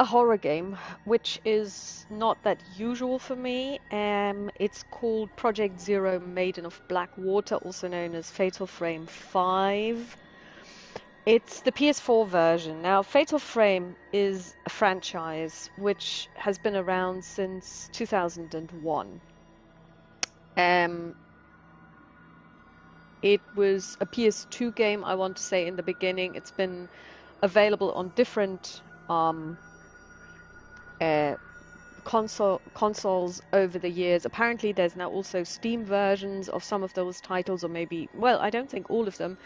a horror game, which is not that usual for me. It's called Project Zero Maiden of Blackwater, also known as Fatal Frame 5. It's the PS4 version. Now, Fatal Frame is a franchise which has been around since 2001. Um, it was a PS2 game, I want to say, in the beginning. It's been available on different uh, consoles over the years. Apparently, there's now also Steam versions of some of those titles, or maybe, well, I don't think all of them.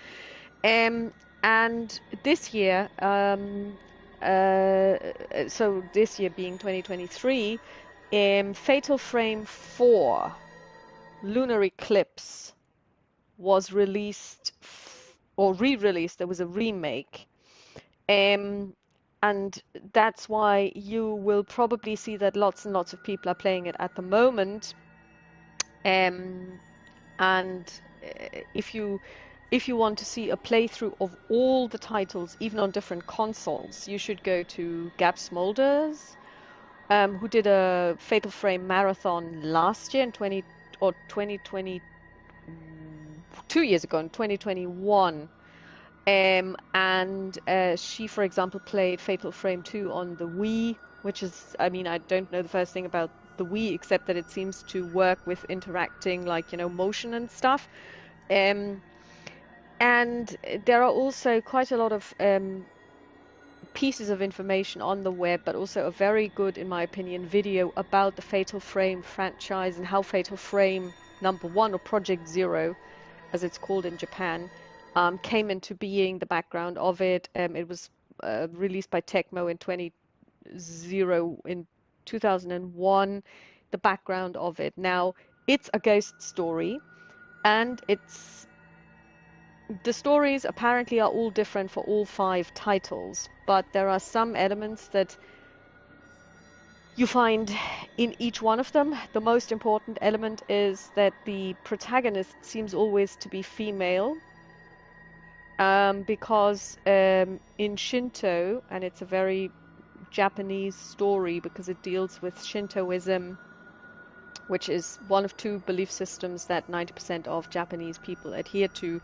Um, and this year, uh, so this year being 2023, Fatal Frame 4 Lunar Eclipse was released or re-released. There was a remake. Um, and that's why you will probably see that lots and lots of people are playing it at the moment. Um, and if you want to see a playthrough of all the titles, even on different consoles, you should go to Gab Smulders, who did a Fatal Frame marathon last year in 2020, 2 years ago in 2021. And she, for example, played Fatal Frame 2 on the Wii, which is, I mean, I don't know the first thing about the Wii, except that it seems to work with interacting, like, motion and stuff. Um, and there are also quite a lot of pieces of information on the web, but also a very good, in my opinion, video about the Fatal Frame franchise and how Fatal Frame #1, or Project Zero, as it's called in Japan, came into being, the background of it. It was released by Tecmo in 2001, the background of it. Now, it's a ghost story, and the stories apparently are all different for all 5 titles, but there are some elements that you find in each one of them. The most important element is that the protagonist seems always to be female, because in Shinto, and it's a very Japanese story because it deals with Shintoism, which is one of 2 belief systems that 90% of Japanese people adhere to.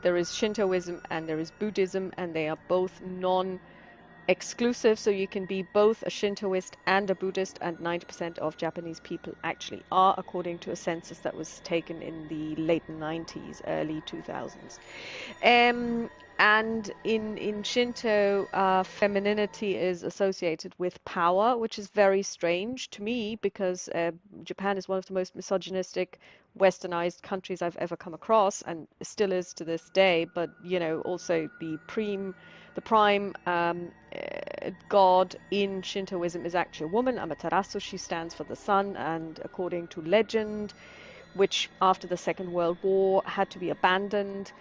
There is Shintoism and there is Buddhism, and they are both non-exclusive, so you can be both a Shintoist and a Buddhist, and 90% of Japanese people actually are, according to a census that was taken in the late 90s, early 2000s. And in Shinto, femininity is associated with power, which is very strange to me because Japan is one of the most misogynistic, westernized countries I've ever come across, and still is to this day. But also the prime god in Shintoism is actually a woman, Amaterasu. She stands for the sun, and according to legend, which after the Second World War had to be abandoned,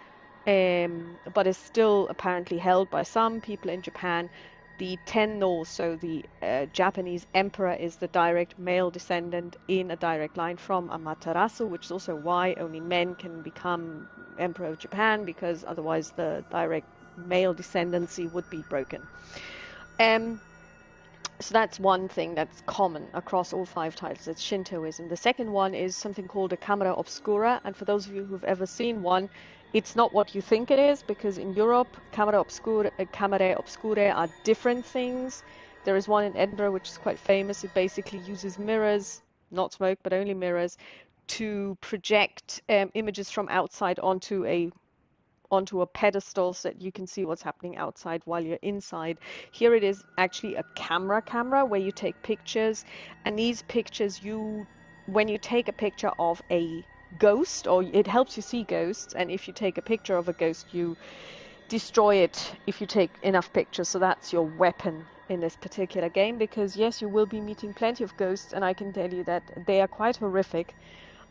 but is still apparently held by some people in Japan. The Tenno, so the Japanese emperor, is the direct male descendant in a direct line from Amaterasu, which is also why only men can become emperor of Japan, because otherwise the direct male descendancy would be broken. So that's one thing that's common across all 5 titles. It's Shintoism. The second one is something called a camera obscura, and for those of you who've ever seen one, it's not what you think it is, because in Europe, camera obscura are different things. There is one in Edinburgh which is quite famous. It basically uses mirrors, not smoke, but only mirrors, to project images from outside onto a pedestal so that you can see what's happening outside while you're inside. Here it is actually a camera where you take pictures, and these pictures, when you take a picture of a ghost, or it helps you see ghosts, and if you take a picture of a ghost, you destroy it if you take enough pictures. So that's your weapon in this particular game, because yes, you will be meeting plenty of ghosts, and I can tell you that they are quite horrific.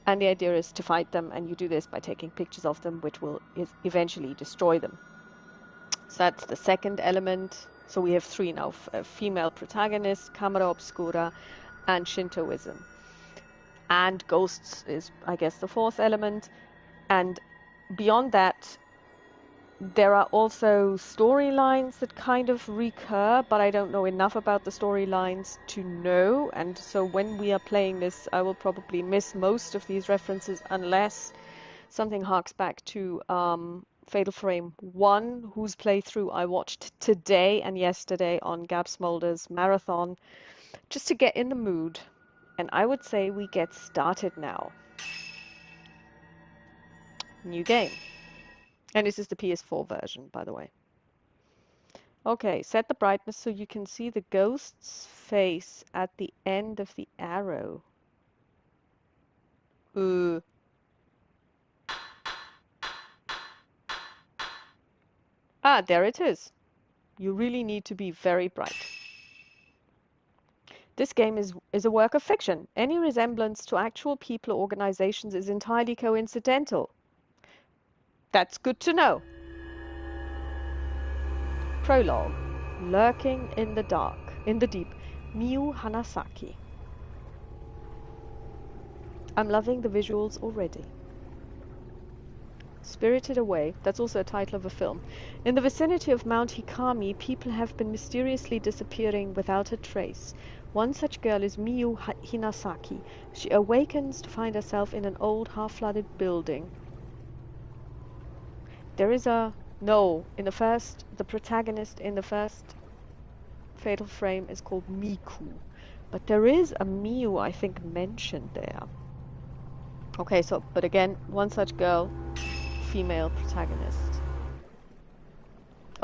And the idea is to fight them, and you do this by taking pictures of them, which will eventually destroy them. So that's the second element. So we have 3 now: female protagonist, camera obscura, and Shintoism. And ghosts is, I guess, the 4th element. And beyond that, There are also storylines that kind of recur, but I don't know enough about the storylines to know. And so when we are playing this, I will probably miss most of these references unless something harks back to Fatal Frame 1, whose playthrough I watched today and yesterday on Gab Smolder's marathon, just to get in the mood. And I would say we get started now. New game. And this is the PS4 version, by the way. Okay, set the brightness so you can see the ghost's face at the end of the arrow. Ah, there it is. You really need to be very bright. This game is a work of fiction. Any resemblance to actual people or organizations is entirely coincidental. That's good to know. Prologue. Lurking in the dark, in the deep. Miu Hanasaki. I'm loving the visuals already. Spirited Away, that's also a title of a film. In the vicinity of Mount Hikami, people have been mysteriously disappearing without a trace. One such girl is Miyu Hinasaki. She awakens to find herself in an old, half-flooded building. There is a... No, the protagonist in the first Fatal Frame is called Miku. But there is a Miyu, I think, mentioned there. Okay, so, but again, one such girl, female protagonist.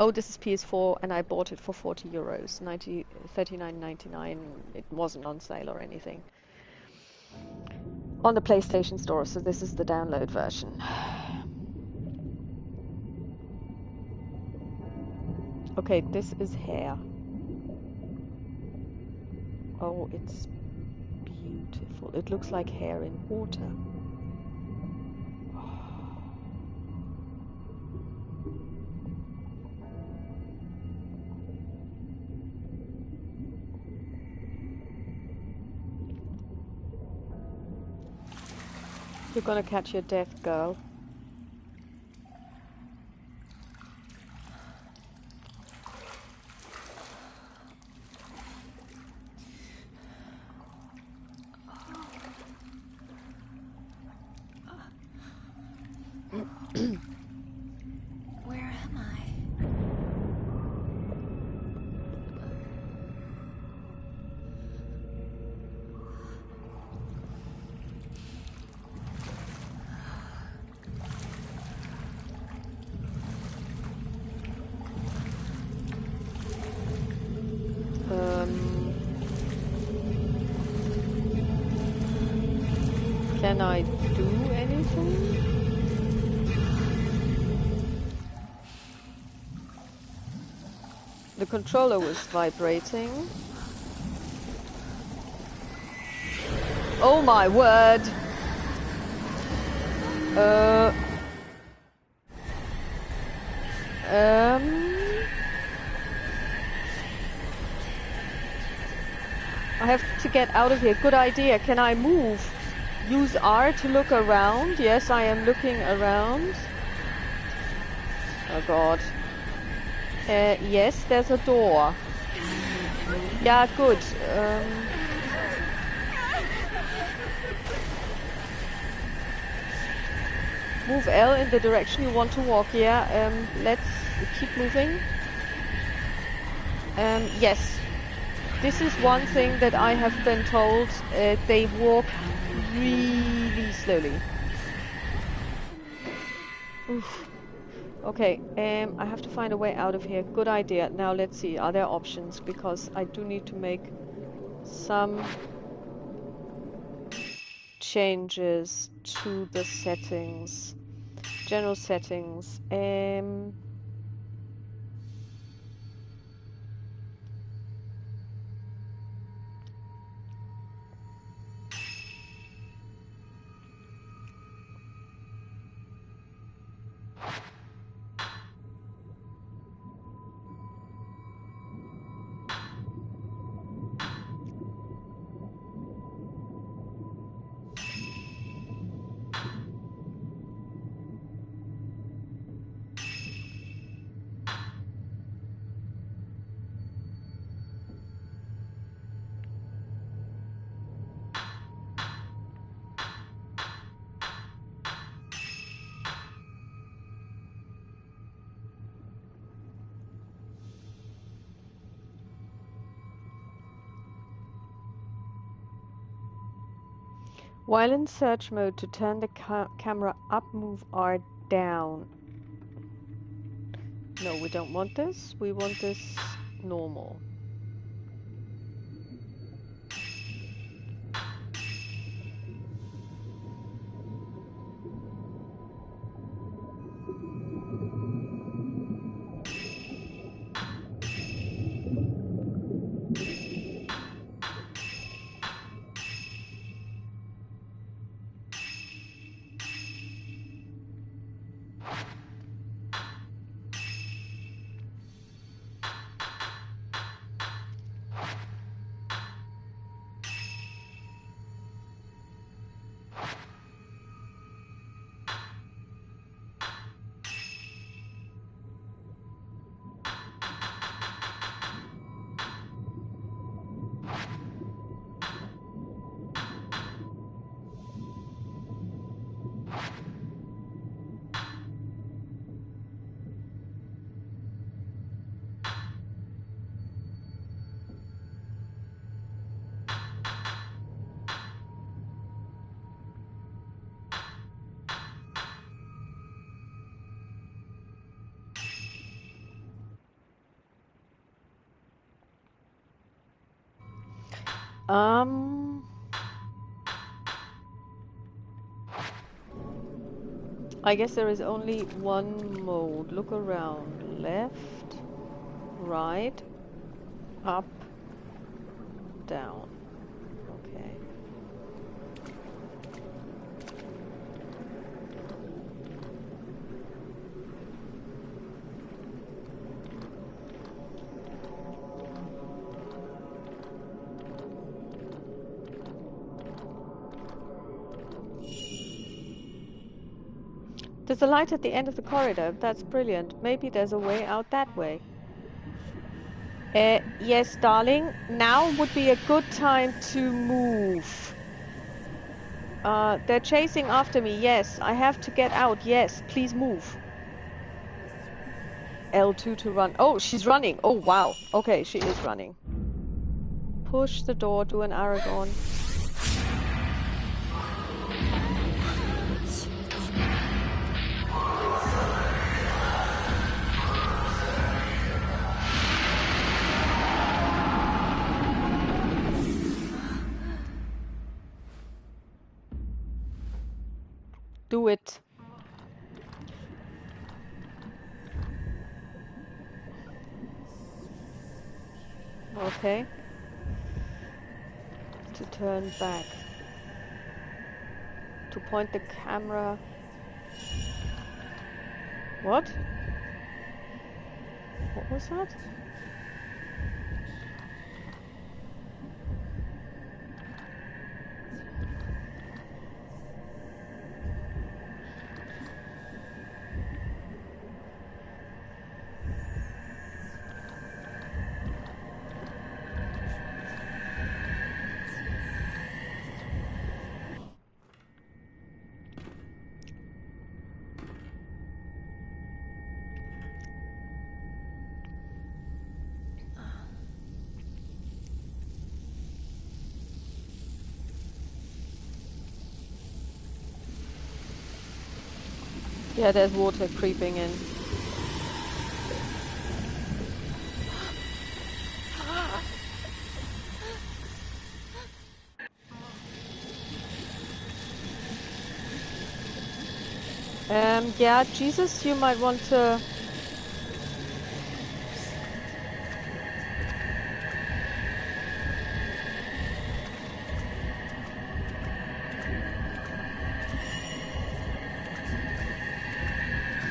Oh, this is PS4 and I bought it for €40, 39.99. It wasn't on sale or anything. On the PlayStation Store, so this is the download version. Okay, this is hair. Oh, it's beautiful. It looks like hair in water. You're gonna catch your death, girl. Where am I? Can I do anything? The controller was vibrating. Oh my word! I have to get out of here. Good idea. Can I move? Use R to look around. Yes, I am looking around. Oh god. Yes, there's a door. Yeah, good. Move L in the direction you want to walk. Yeah, let's keep moving. Yes. This is one thing that I have been told. They walk really slowly. Oof. Okay, I have to find a way out of here. Good idea. Now let's see, are there options? Because I do need to make some changes to the settings. General settings. While in search mode, to turn the camera up, move R down. No, we don't want this. We want this normal. I guess there is only one mode. Look around. Left, right, up, down. Okay. There's a light at the end of the corridor. That's brilliant. Maybe there's a way out that way. Yes, darling. Now would be a good time to move. They're chasing after me. Yes, I have to get out. Yes, please move. L2 to run. Oh, she's running. Oh, wow. Okay, she is running. Push the door, do an Aragon. Do it. Okay. To turn back. To point the camera. What? What was that? Yeah, there's water creeping in. Yeah, Jesus, you might want to...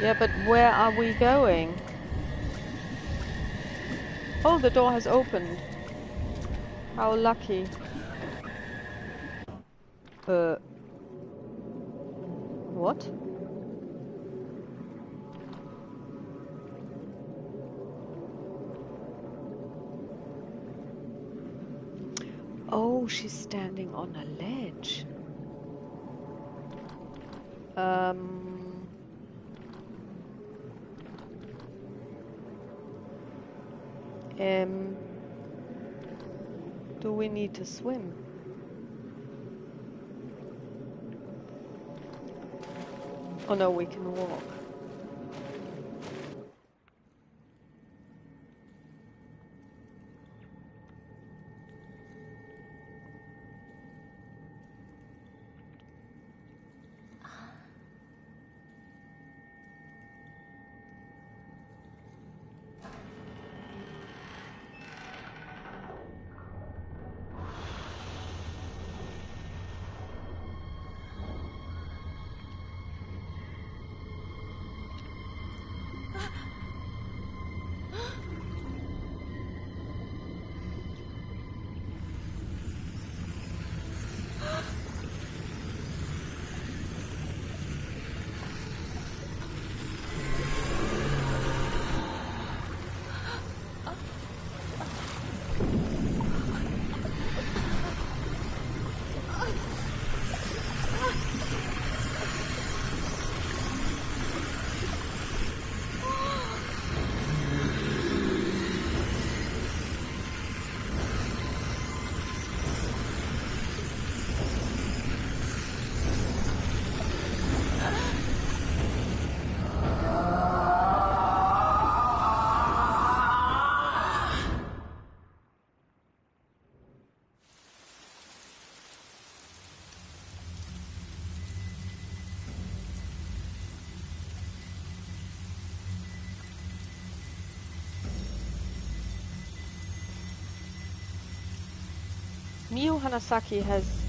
Yeah, but where are we going? Oh, the door has opened. How lucky. What? Oh, she's standing on a ledge. Do we need to swim? Oh no, we can walk.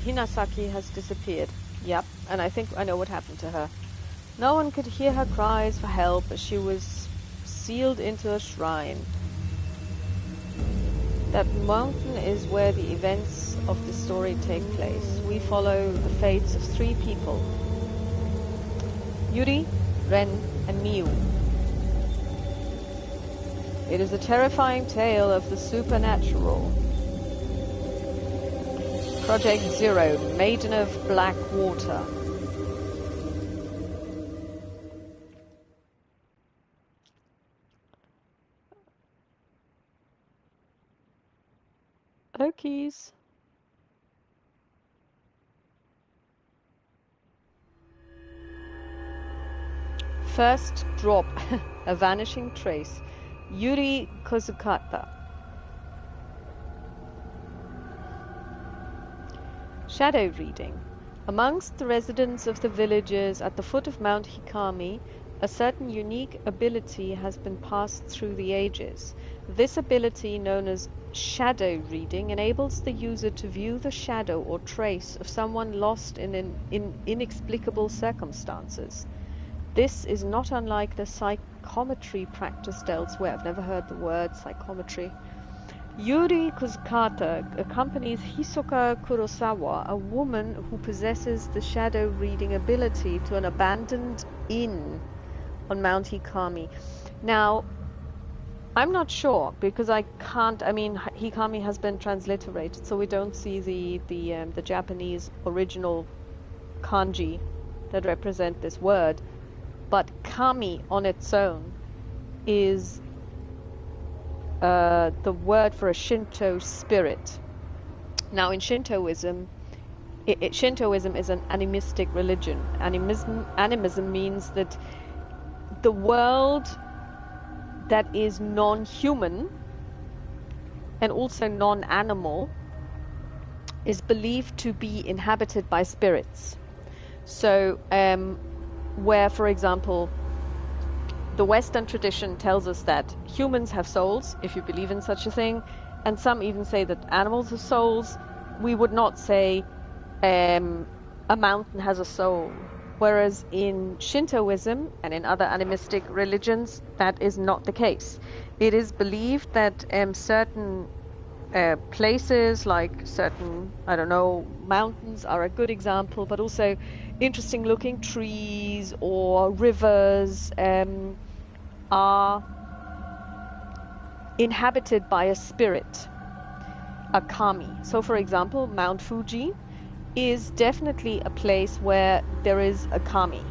Hinasaki has disappeared. Yep, and I think I know what happened to her. No one could hear her cries for help as she was sealed into a shrine. That mountain is where the events of the story take place. We follow the fates of 3 people: Yuri, Ren, and Miu. It is a terrifying tale of the supernatural. Project Zero, Maiden of Black Water. Okies. First drop, a vanishing trace. Yuri Kozukata. Shadow reading. Amongst the residents of the villages at the foot of Mount Hikami, a certain unique ability has been passed through the ages. This ability, known as shadow reading, enables the user to view the shadow or trace of someone lost in inexplicable circumstances. This is not unlike the psychometry practiced elsewhere. I've never heard the word psychometry. Yuri Kozukata accompanies Hisoka Kurosawa, a woman who possesses the shadow reading ability, to an abandoned inn on Mount Hikami. Now, I'm not sure because I can't. I mean, Hikami has been transliterated, so we don't see the Japanese original kanji that represent this word. But kami on its own is the word for a Shinto spirit. Now, in Shintoism, Shintoism is an animistic religion. Animism means that the world that is non-human and also non-animal is believed to be inhabited by spirits. So, where, for example, the Western tradition tells us that humans have souls, if you believe in such a thing, and some even say that animals have souls, we would not say a mountain has a soul. Whereas in Shintoism and in other animistic religions, that is not the case. It is believed that certain places, like certain, I don't know, mountains are a good example, but also interesting looking trees or rivers are inhabited by a spirit, a kami. So for example, Mount Fuji is definitely a place where there is a kami.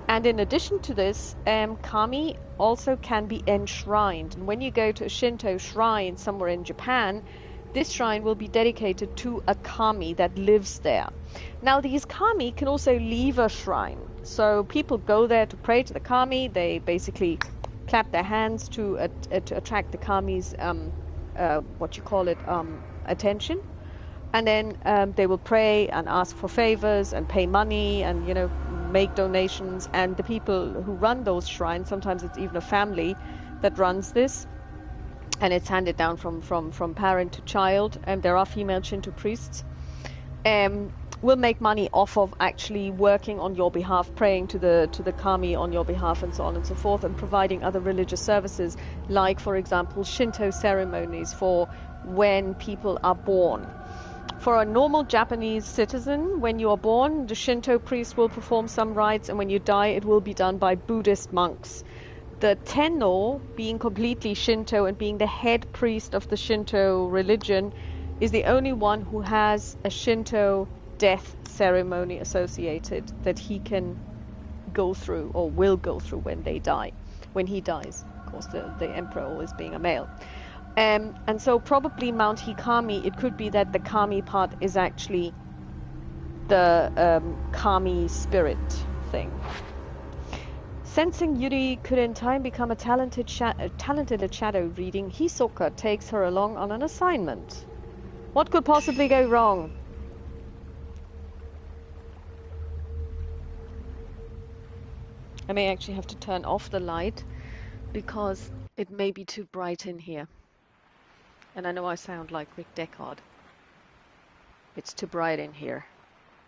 And in addition to this, kami also can be enshrined. And when you go to a Shinto shrine somewhere in Japan, this shrine will be dedicated to a kami that lives there. Now, these kami can also leave a shrine. So people go there to pray to the kami. They basically clap their hands to attract the kami's attention, and then they will pray and ask for favors and pay money and make donations. And the people who run those shrines, sometimes it's even a family that runs this, and it's handed down from parent to child. And there are female Shinto priests. Will make money off of actually working on your behalf, praying to the kami on your behalf, and so on and so forth, and providing other religious services, like, for example, Shinto ceremonies for when people are born. For a normal Japanese citizen, when you are born, the Shinto priest will perform some rites, and when you die, it will be done by Buddhist monks. The Tenno, being completely Shinto and being the head priest of the Shinto religion, is the only one who has a Shinto death ceremony associated that he can go through, or will go through, when they die. When he dies, of course, the emperor always being a male. And so probably Mount Hikami, it could be that the kami part is actually the kami spirit thing. Sensing Yuri could in time become a talented at shadow reading, Hisoka takes her along on an assignment. What could possibly go wrong? I may actually have to turn off the light because it may be too bright in here. And I know I sound like Rick Deckard. It's too bright in here.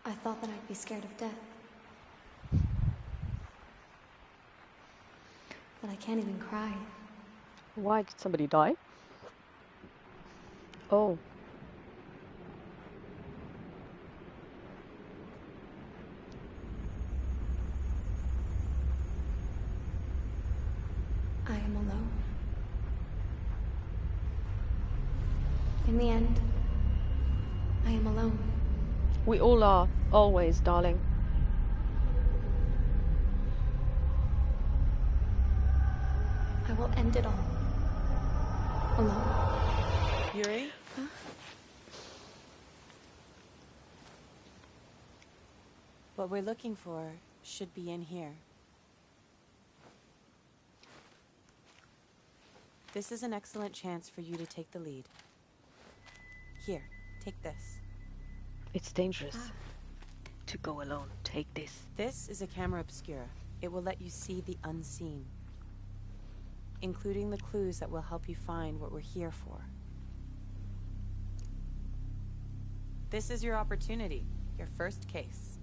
I thought that I'd be scared of death. But I can't even cry. Why did somebody die? Oh. I am alone. In the end, I am alone. We all are, always, darling. I will end it all. Alone. Yuri? Huh? What we're looking for should be in here. This is an excellent chance for you to take the lead. Here, take this. It's dangerous to go alone. Take this. This is a camera obscura. It will let you see the unseen, including the clues that will help you find what we're here for. This is your opportunity, your first case.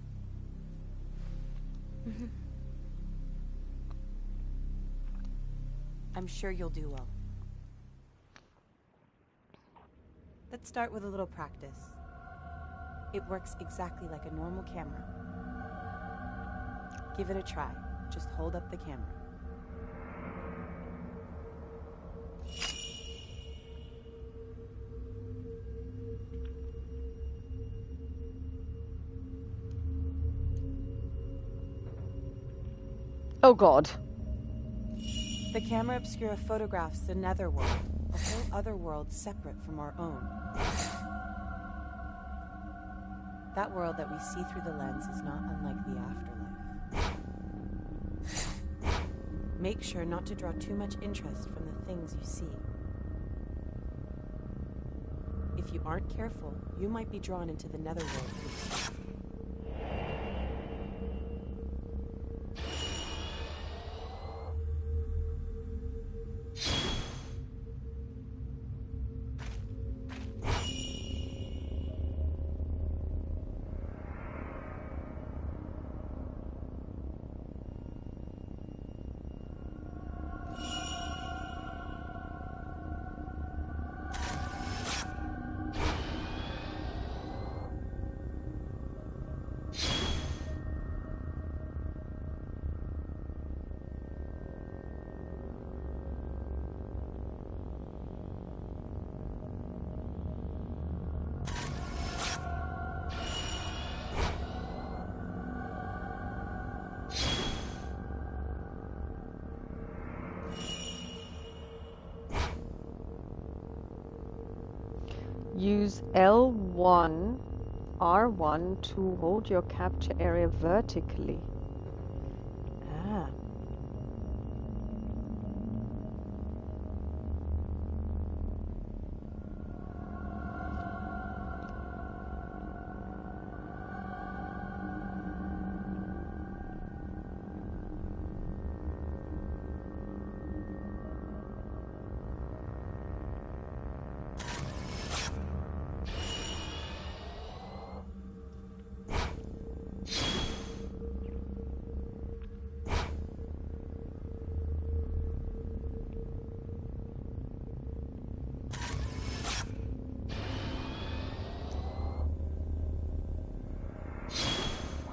I'm sure you'll do well. Let's start with a little practice. It works exactly like a normal camera. Give it a try. Just hold up the camera. Oh God. The camera obscura photographs the netherworld, a whole other world separate from our own. That world that we see through the lens is not unlike the afterlife. Make sure not to draw too much interest from the things you see. If you aren't careful, you might be drawn into the netherworld yourself. Use L1, R1 to hold your capture area vertically.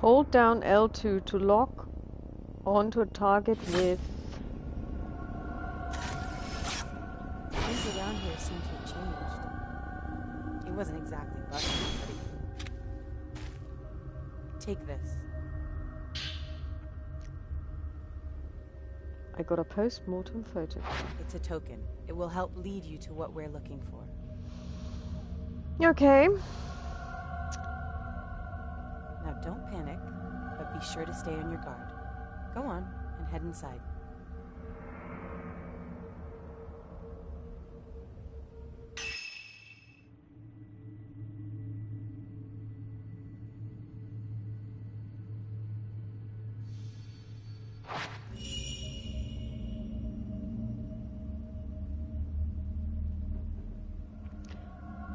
Hold down L2 to lock onto a target with... Things around here seem to have changed. It wasn't exactly bustling, but take this. I got a post-mortem photo. It's a token. It will help lead you to what we're looking for. Okay. Now don't panic, but be sure to stay on your guard. Go on and head inside.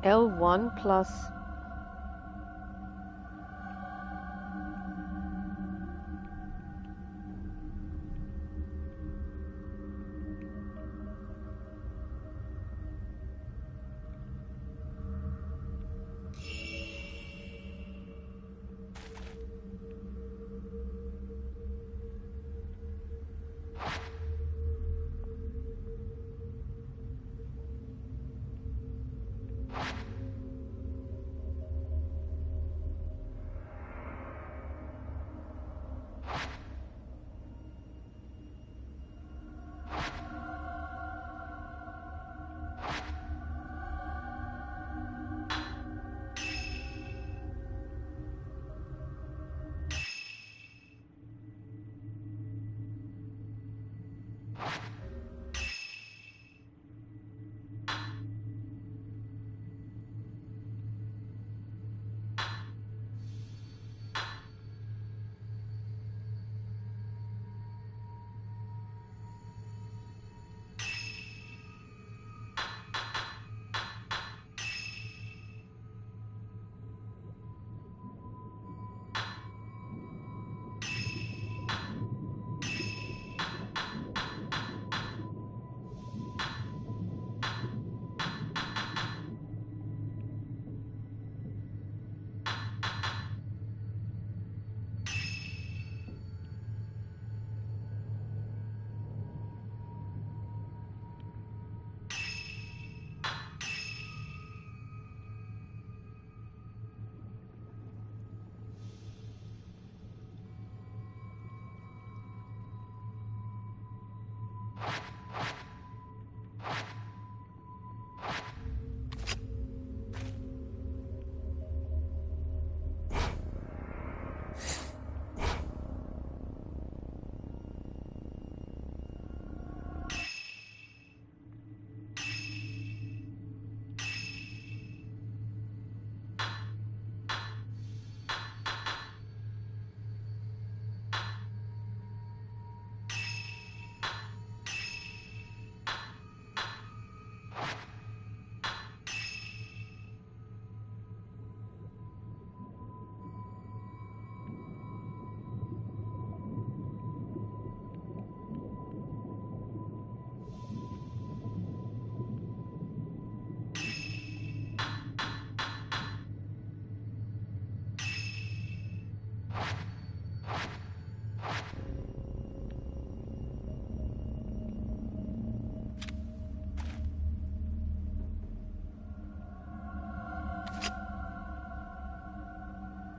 L1 plus...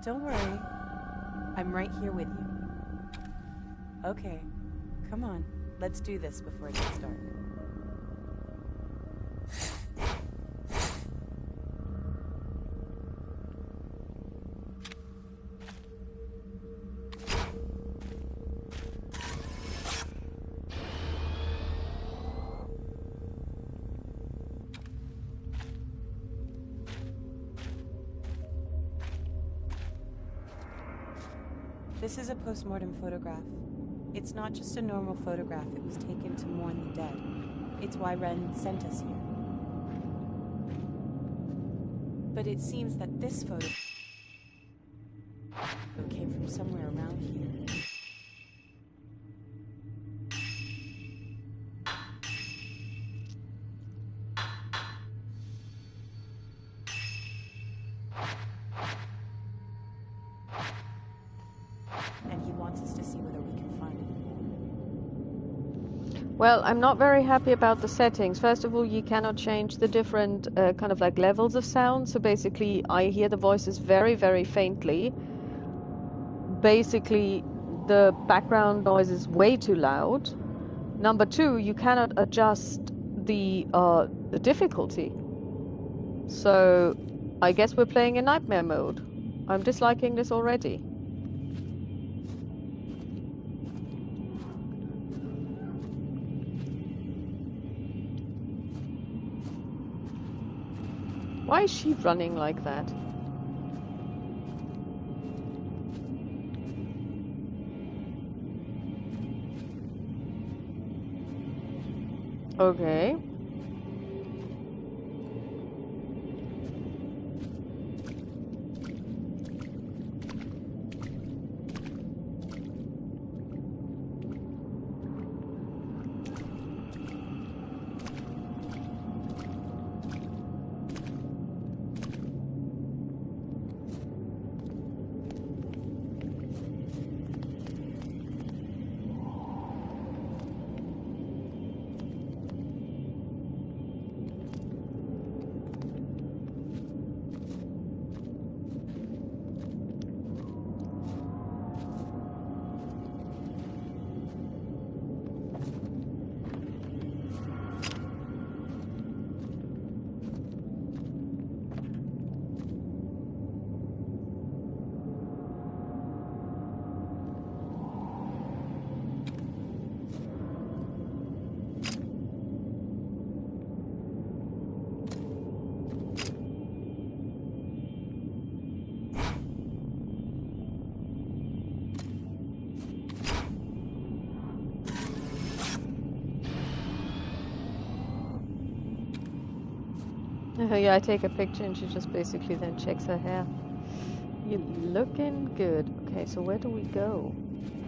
Don't worry. I'm right here with you. Okay, come on. Let's do this before it gets dark. This is a post-mortem photograph. It's not just a normal photograph, it was taken to mourn the dead. It's why Ren sent us here. But it seems that this photo came from somewhere around here. Well, I'm not very happy about the settings. First of all, you cannot change the different kind of like levels of sound. So basically, I hear the voices very, very faintly. Basically, the background noise is way too loud. Number two, you cannot adjust the difficulty. So I guess we're playing in nightmare mode. I'm disliking this already. Why is she running like that? Okay. Yeah, I take a picture and she just basically then checks her hair. You're looking good. Okay, so where do we go?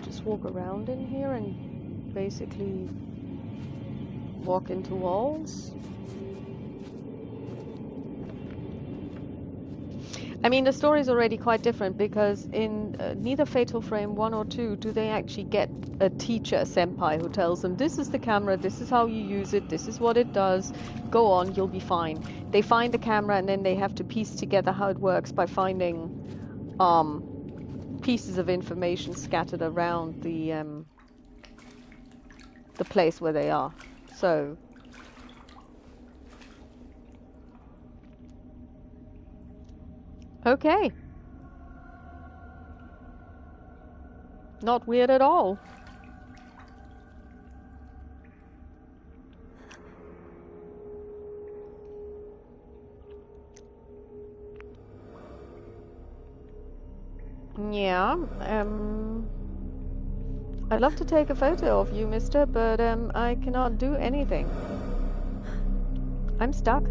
Just walk around in here and basically walk into walls? I mean, the story is already quite different because in neither Fatal Frame 1 or 2 do they actually get a teacher, a senpai, who tells them, this is the camera, this is how you use it, this is what it does, go on, you'll be fine. They find the camera and then they have to piece together how it works by finding pieces of information scattered around the place where they are. So okay. Not weird at all. Yeah, I'd love to take a photo of you, mister, but I cannot do anything. I'm stuck.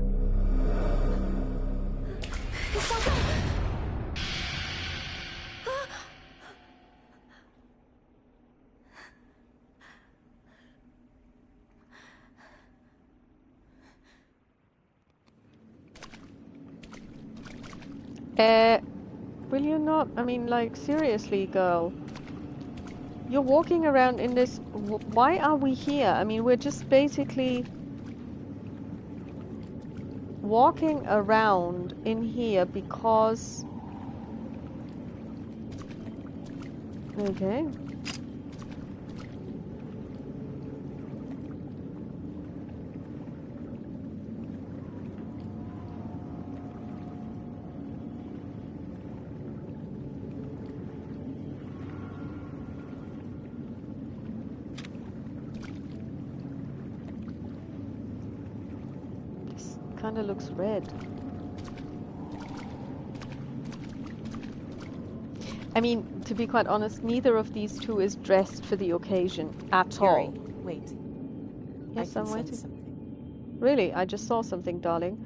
Will you not? I mean, like, seriously, girl. You're walking around in this... Why are we here? I mean, we're just basically walking around in here because... Okay. Kind of looks red. I mean, to be quite honest, neither of these two is dressed for the occasion at all. Wait. Yes, I I'm can waiting. sense something. Really? I just saw something, darling.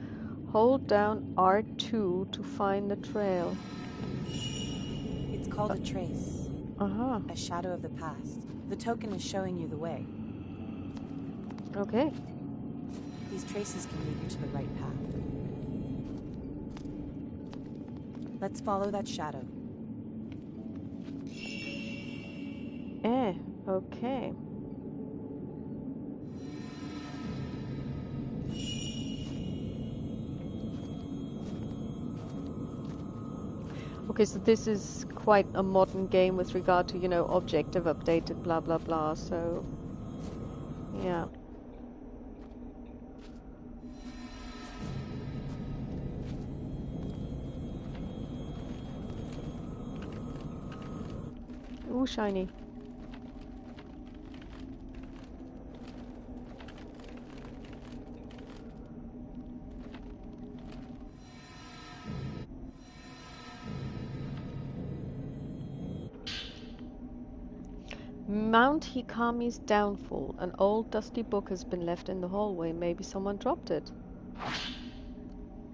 Hold down R2 to find the trail. It's called a trace. Uh-huh. A shadow of the past. The token is showing you the way. Okay. These traces can lead you to the right path. Let's follow that shadow. Okay. Okay, so this is quite a modern game with regard to, you know, objective updated, blah blah blah, so yeah. Ooh, shiny. Mount Hikami's downfall. An old dusty book has been left in the hallway. Maybe someone dropped it.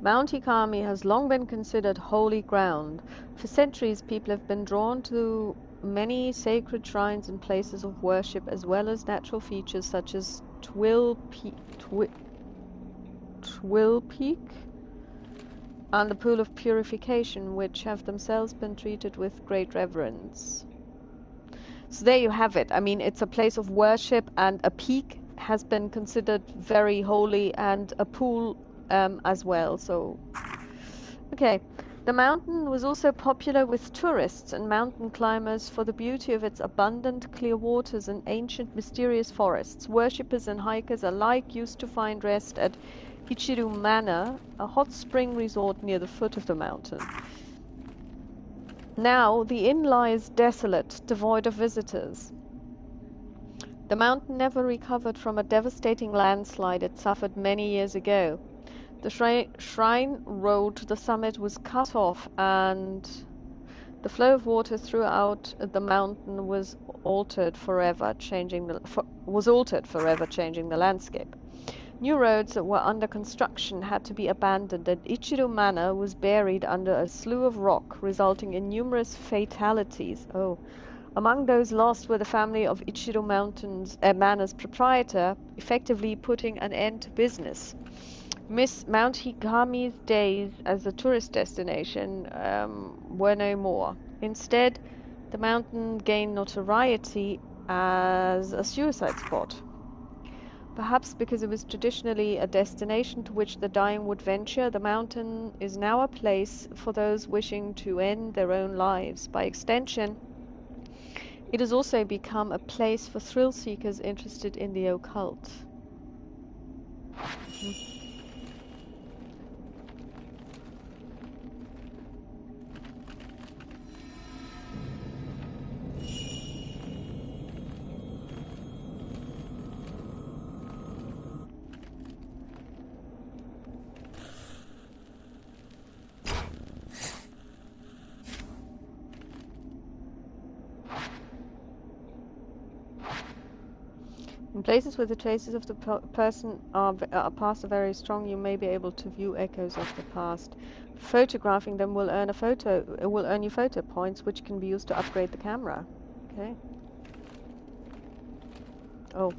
Mount Hikami has long been considered holy ground. For centuries, people have been drawn to many sacred shrines and places of worship, as well as natural features such as Twill Peak and the Pool of Purification, which have themselves been treated with great reverence. So there you have it. I mean, it's a place of worship, and a peak has been considered very holy, and a pool as well. So, okay. The mountain was also popular with tourists and mountain climbers for the beauty of its abundant clear waters and ancient mysterious forests. Worshippers and hikers alike used to find rest at Ichiru Manor, a hot spring resort near the foot of the mountain. Now the inn lies desolate, devoid of visitors. The mountain never recovered from a devastating landslide it suffered many years ago. The shrine road to the summit was cut off, and the flow of water throughout the mountain was altered forever, changing the landscape. New roads that were under construction had to be abandoned, and Ichiru Manor was buried under a slough of rock, resulting in numerous fatalities. Oh. Among those lost were the family of Ichiru Manor's proprietor, effectively putting an end to business. Mount Hikami's days as a tourist destination were no more. Instead, the mountain gained notoriety as a suicide spot. Perhaps because it was traditionally a destination to which the dying would venture, the mountain is now a place for those wishing to end their own lives. By extension, it has also become a place for thrill seekers interested in the occult. In places where the traces of the person past are very strong, you may be able to view echoes of the past. Photographing them will earn you photo points, which can be used to upgrade the camera. Okay. Oh.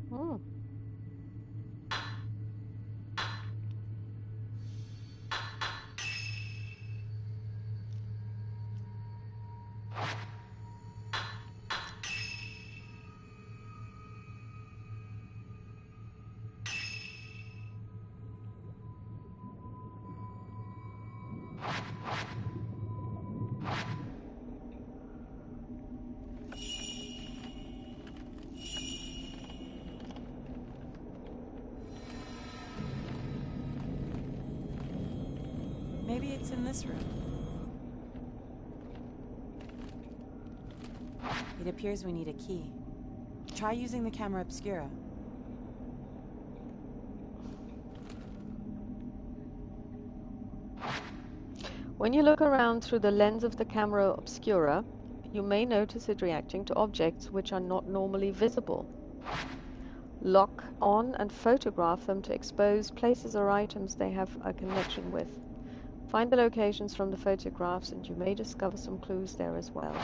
Hmm. Maybe it's in this room. It appears we need a key. Try using the camera obscura. When you look around through the lens of the camera obscura, you may notice it reacting to objects which are not normally visible. Lock on and photograph them to expose places or items they have a connection with. Find the locations from the photographs and you may discover some clues there as well.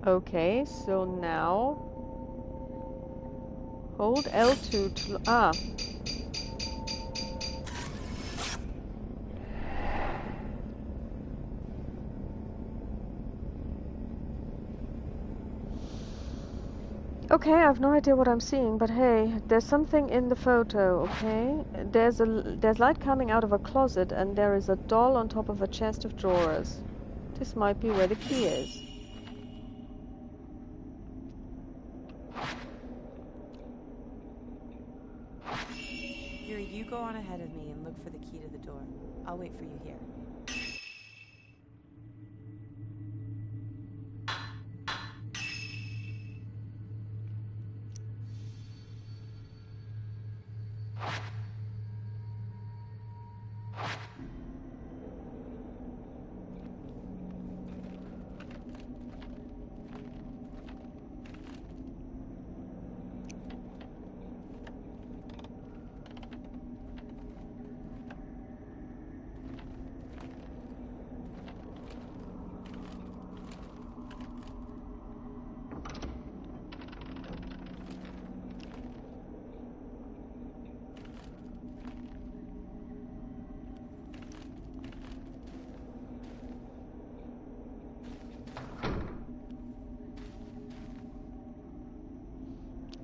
Okay, so now hold L2 to... Ah. Okay, I have no idea what I'm seeing, but hey, there's something in the photo, okay? There's light coming out of a closet, and there is a doll on top of a chest of drawers. This might be where the key is. Yuri, you go on ahead of me and look for the key to the door. I'll wait for you here.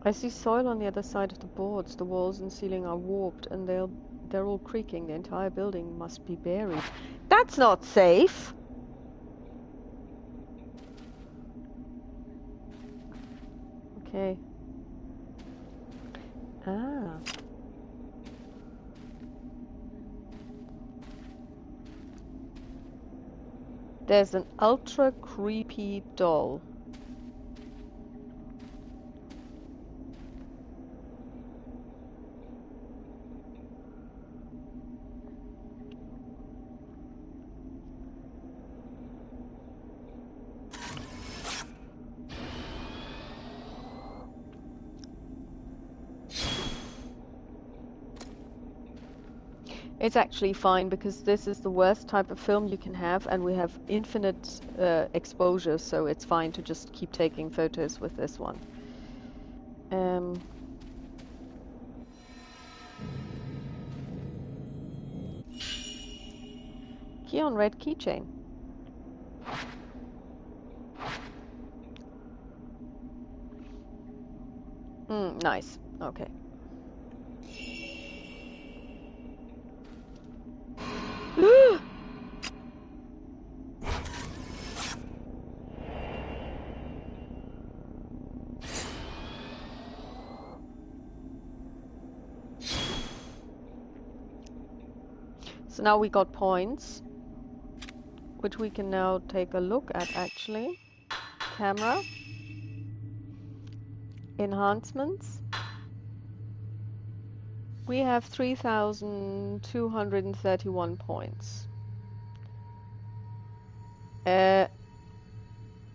I see soil on the other side of the boards. The walls and ceiling are warped, and they're all creaking. The entire building must be buried. That's not safe! Okay. Ah. There's an ultra creepy doll. It's actually fine because this is the worst type of film you can have, and we have infinite exposure, so it's fine to just keep taking photos with this one. Key on red keychain. Nice. Okay. So now we got points, which we can now take a look at actually. Camera. Enhancements. We have 3,231 points.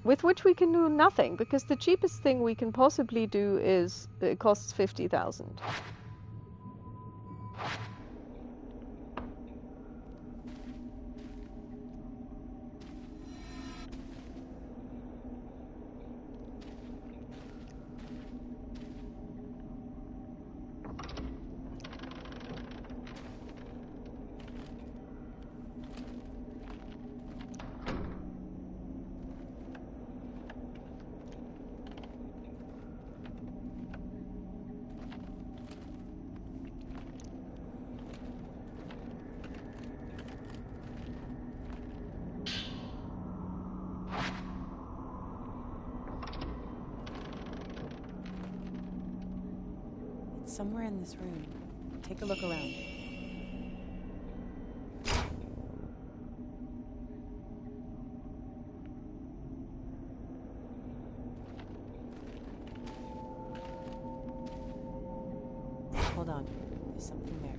With which we can do nothing, because the cheapest thing we can possibly do is, it costs 50,000. Somewhere in this room. Take a look around. Hold on. There's something there.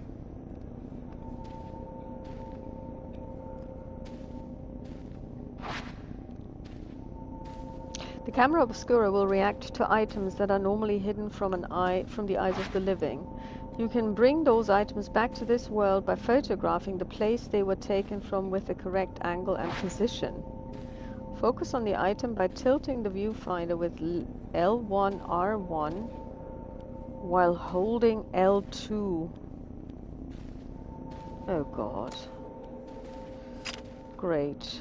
The camera obscura will react to items that are normally hidden from the eyes of the living. You can bring those items back to this world by photographing the place they were taken from with the correct angle and position. Focus on the item by tilting the viewfinder with L1, R1 while holding L2. Oh god. Great.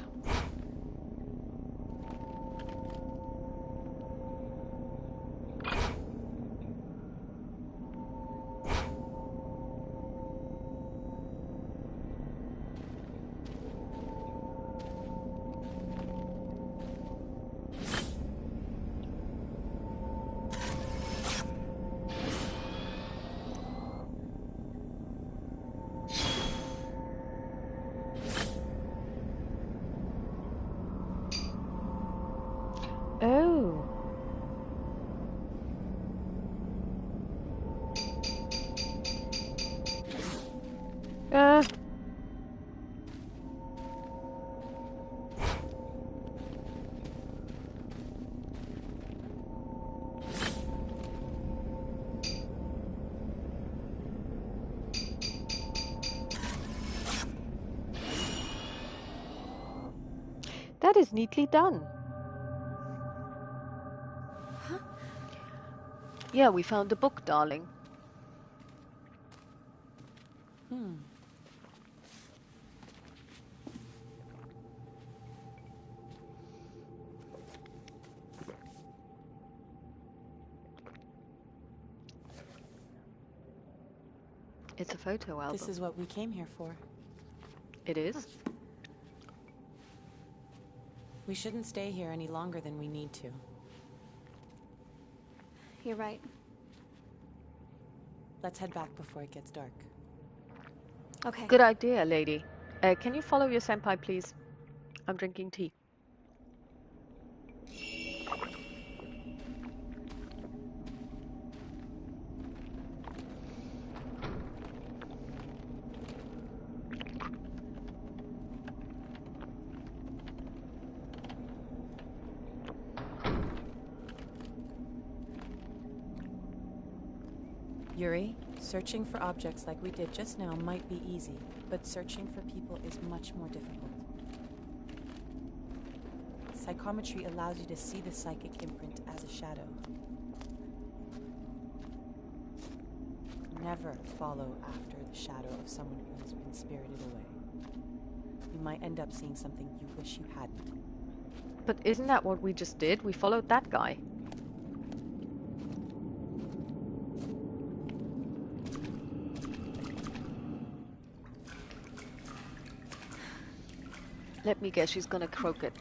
Oh. That is neatly done. Huh? Yeah, we found the book, darling. It's a photo album. This is what we came here for. It is? We shouldn't stay here any longer than we need to. You're right. Let's head back before it gets dark. Okay. Good idea, lady. Can you follow your senpai, please? I'm drinking tea. Yuri, searching for objects like we did just now might be easy, but searching for people is much more difficult. Psychometry allows you to see the psychic imprint as a shadow. Never follow after the shadow of someone who has been spirited away. You might end up seeing something you wish you hadn't. But isn't that what we just did? We followed that guy. Let me guess, she's gonna croak it.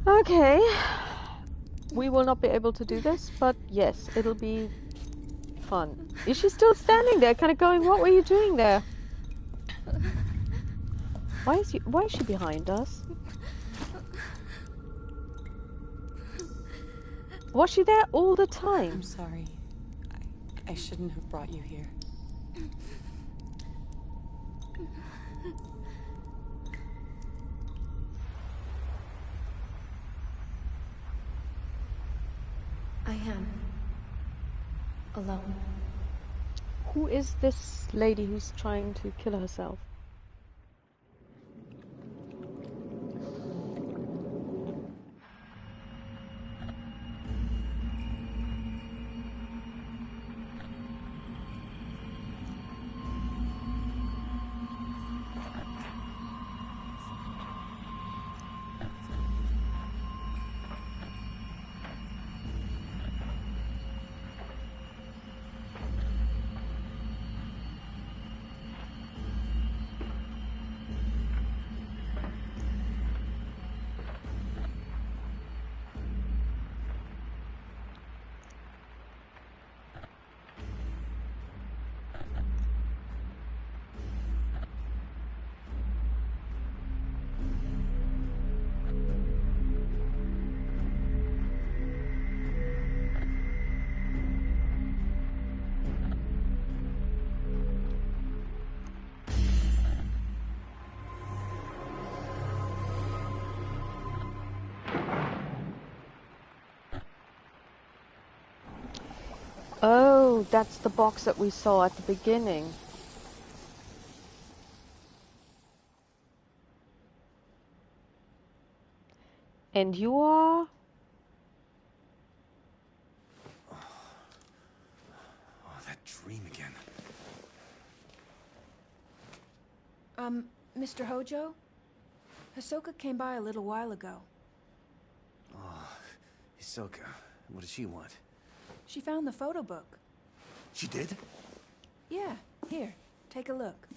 Okay. We will not be able to do this, but yes, it'll be fun. Is she still standing there, kind of going, what were you doing there? Why is she behind us? Was she there all the time? I'm sorry. I shouldn't have brought you here. I am alone. Who is this lady who's trying to kill herself? Oh, that's the box that we saw at the beginning. And you are? Oh, that dream again. Mr. Hojo? Hisoka came by a little while ago. Oh, Hisoka. What does she want? She found the photo book. She did? Yeah, here, take a look.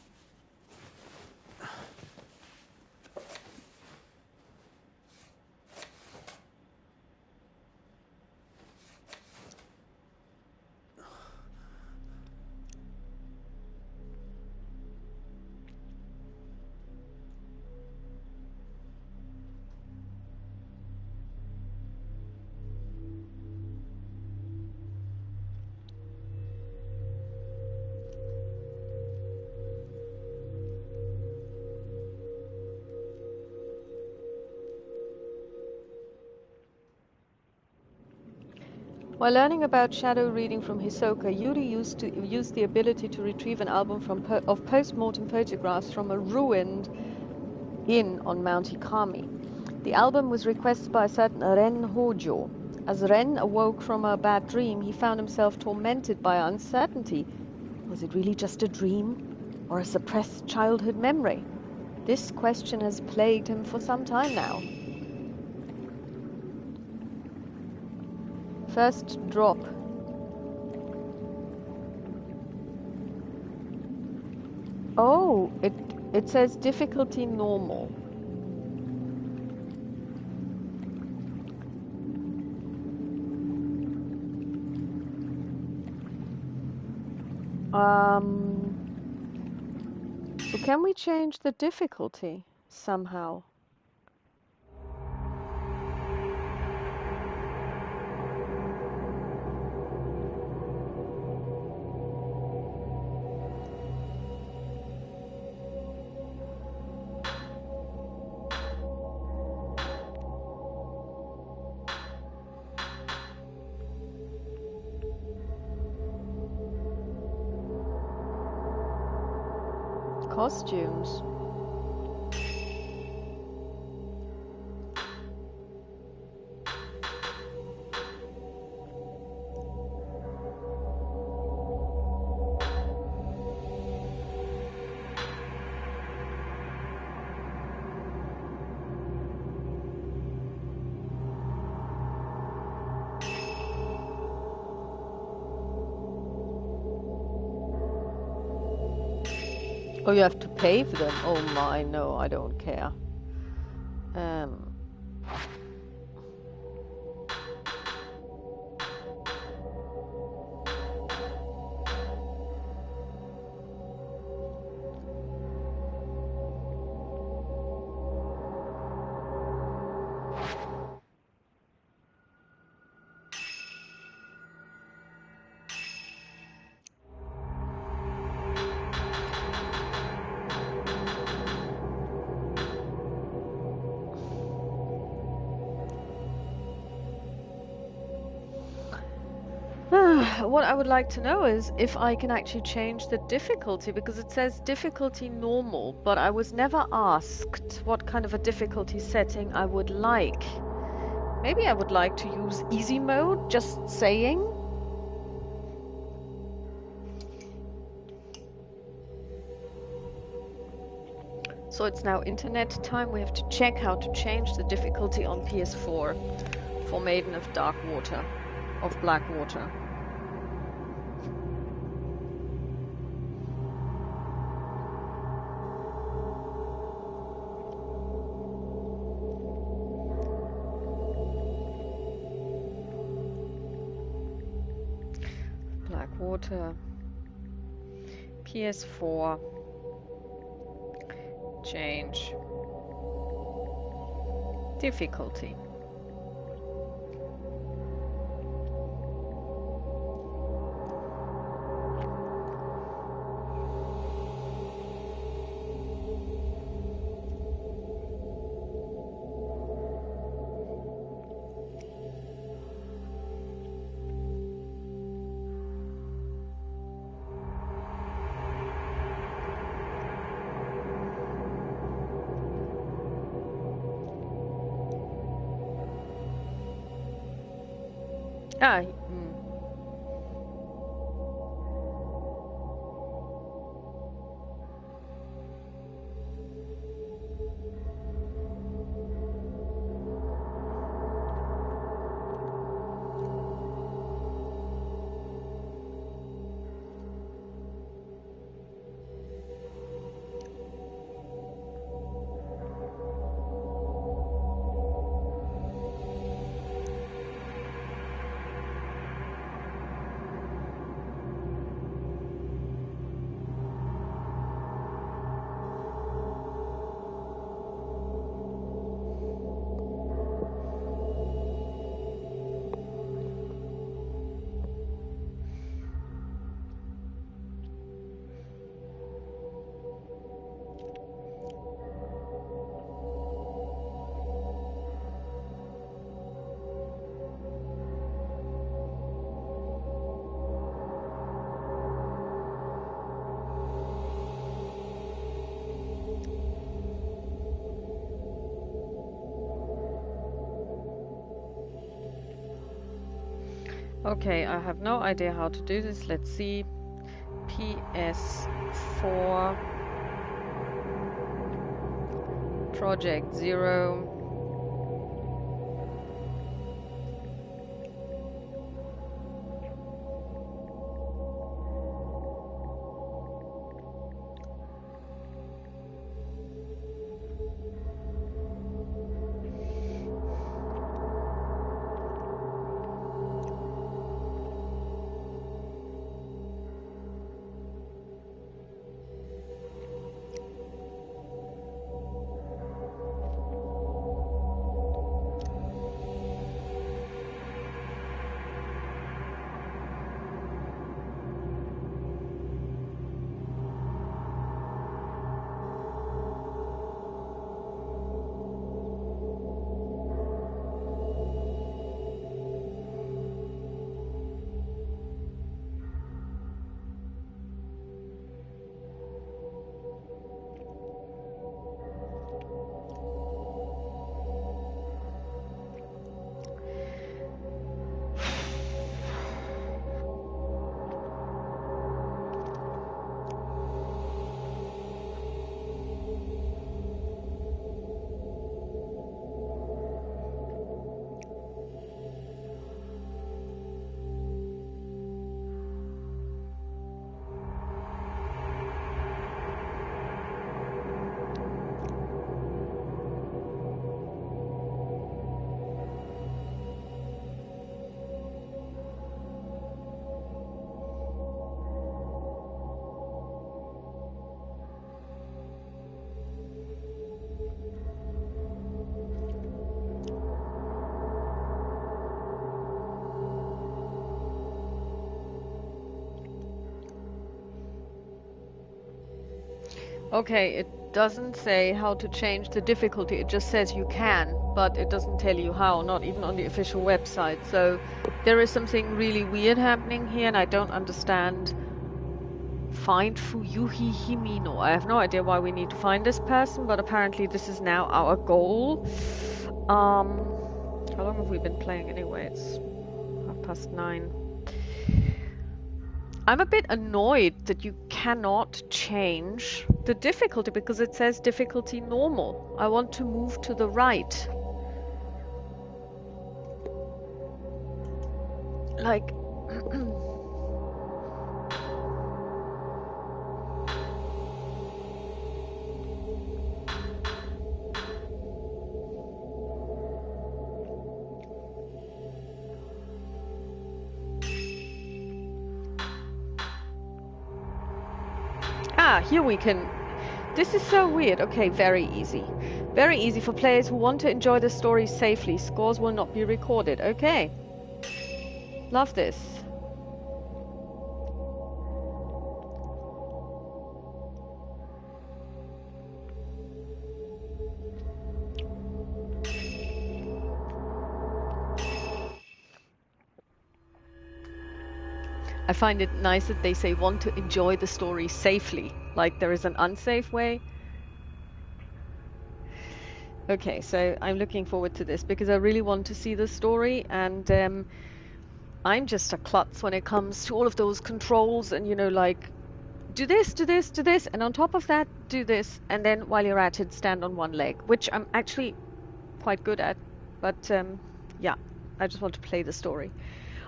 While learning about shadow reading from Hisoka, Yuri used the ability to retrieve an album of post-mortem photographs from a ruined inn on Mount Ikami. The album was requested by a certain Ren Hojo. As Ren awoke from a bad dream, he found himself tormented by uncertainty. Was it really just a dream, or a suppressed childhood memory? This question has plagued him for some time now. First drop. Oh, it says difficulty normal. So can we change the difficulty somehow? Costumes. Oh, you have to pay for them? Oh my, no, I don't care. What I would like to know is if I can actually change the difficulty, because it says difficulty normal, but I was never asked what kind of a difficulty setting I would like. Maybe I would like to use easy mode, just saying. So it's now internet time. We have to check how to change the difficulty on PS4 for Maiden of Dark Water, of Black Water. Black Water, PS4, change difficulty. Ah, okay, I have no idea how to do this. Let's see. PS4 Project 0. Okay, it doesn't say how to change the difficulty. It just says you can, but it doesn't tell you how, not even on the official website. So there is something really weird happening here, and I don't understand. Find Fuyuhi Himino. I have no idea why we need to find this person, but apparently this is now our goal. How long have we been playing anyway? It's 9:30. I'm a bit annoyed that you cannot change the difficulty because it says difficulty normal. I want to move to the right. Like... Ah, here we can... This is so weird. Okay, very easy. Very easy for players who want to enjoy the story safely. Scores will not be recorded. Okay. Love this. I find it nice that they say want to enjoy the story safely. Like there is an unsafe way. Okay, so I'm looking forward to this because I really want to see the story, and I'm just a klutz when it comes to all of those controls and, you know, like, do this, do this, do this, and on top of that, do this, and then while you're at it, stand on one leg, which I'm actually quite good at, but yeah, I just want to play the story.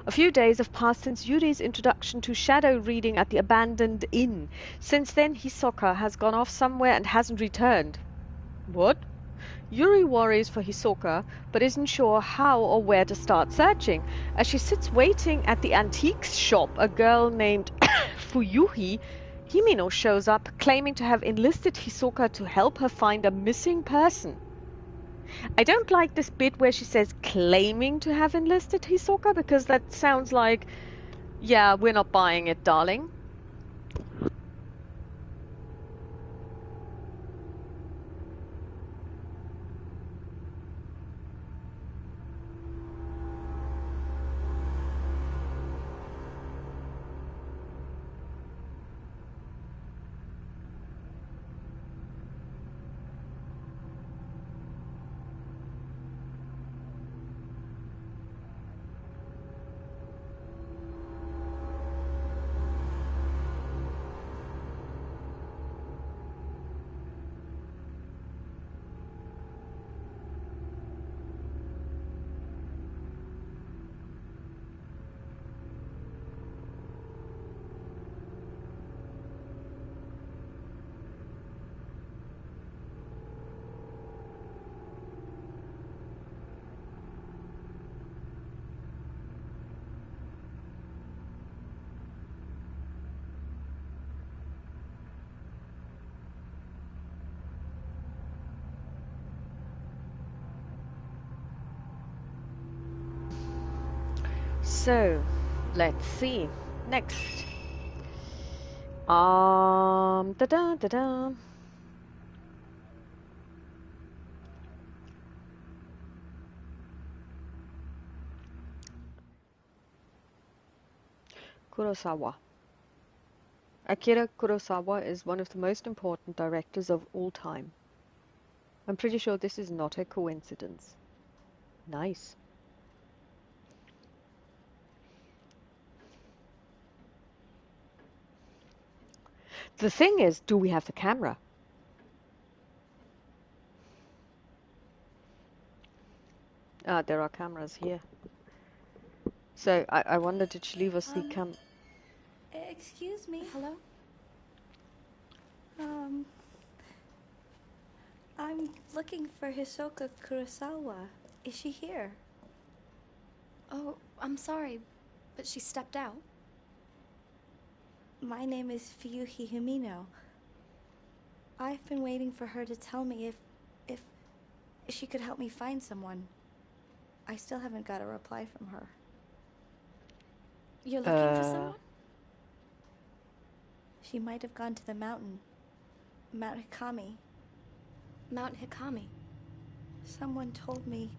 A few days have passed since Yuri's introduction to shadow reading at the abandoned inn. Since then, Hisoka has gone off somewhere and hasn't returned. What? Yuri worries for Hisoka, but isn't sure how or where to start searching. As she sits waiting at the antiques shop, a girl named Fuyuhi Himino shows up, claiming to have enlisted Hisoka to help her find a missing person. I don't like this bit where she says claiming to have enlisted Hisoka, because that sounds like, yeah, we're not buying it, darling. So, let's see. Next. Da-da. Kurosawa. Akira Kurosawa is one of the most important directors of all time. I'm pretty sure this is not a coincidence. Nice. The thing is, do we have the camera? Ah, there are cameras here. So, I wonder, did she leave us the Excuse me. Hello? I'm looking for Hisoka Kurosawa. Is she here? Oh, I'm sorry, but she stepped out. My name is Fuyuhi Himino. I've been waiting for her to tell me if she could help me find someone. I still haven't got a reply from her. You're looking for someone? She might have gone to the mountain. Mount Hikami. Mount Hikami. Someone told me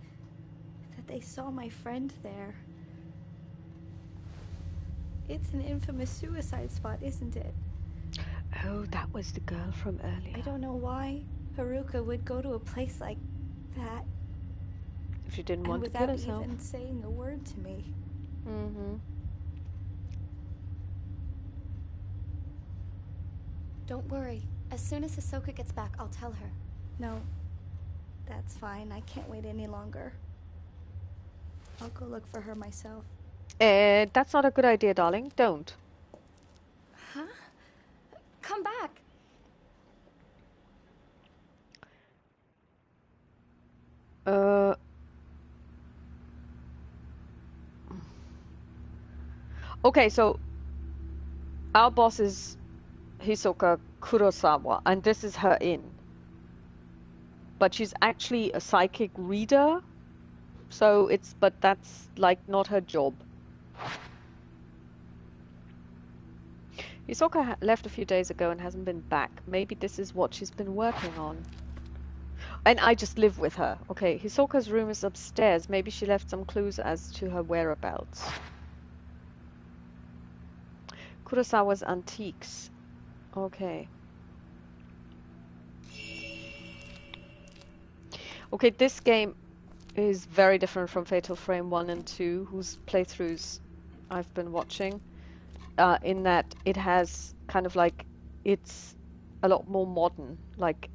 that they saw my friend there. It's an infamous suicide spot, isn't it? Oh, that was the girl from earlier. I don't know why Haruka would go to a place like that. If she didn't and want to kill without herself. even saying a word to me. Mm-hmm. Don't worry. As soon as Hisoka gets back, I'll tell her. No, that's fine. I can't wait any longer. I'll go look for her myself. That's not a good idea, darling. Don't. Huh? Come back. Okay, so our boss is Hisoka Kurosawa, and this is her inn. But she's actually a psychic reader, so but that's like not her job. Hisoka left a few days ago and hasn't been back. Maybe this is what she's been working on. And I just live with her. Okay, Hisoka's room is upstairs. Maybe she left some clues as to her whereabouts. Kurosawa's Antiques. Okay. Okay, this game is very different from Fatal Frame 1 and 2, whose playthroughs I've been watching, in that it has kind of like, it's a lot more modern. Like,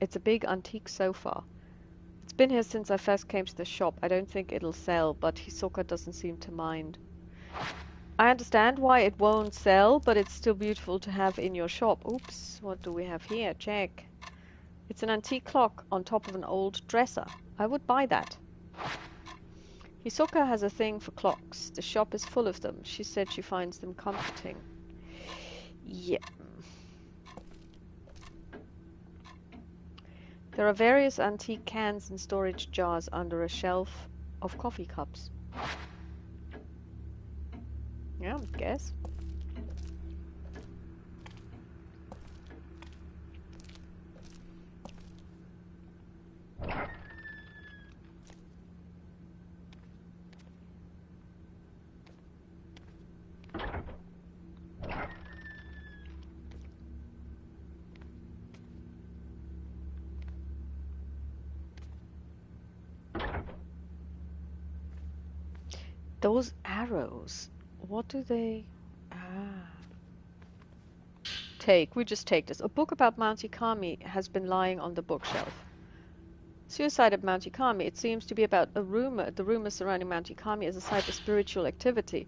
it's a big antique sofa. It's been here since I first came to the shop. I don't think it'll sell, but Hisoka doesn't seem to mind. I understand why it won't sell, but it's still beautiful to have in your shop. Oops, what do we have here? Check. It's an antique clock on top of an old dresser. I would buy that. Hisoka has a thing for clocks. The shop is full of them. She said she finds them comforting. Yeah. There are various antique cans and storage jars under a shelf of coffee cups. Yeah, I guess. Those arrows, what do they... Take. We just take this. A book about Mount Hikami has been lying on the bookshelf. Suicide at Mount Hikami. It seems to be about a rumor. The rumor surrounding Mount Hikami as a site of spiritual activity.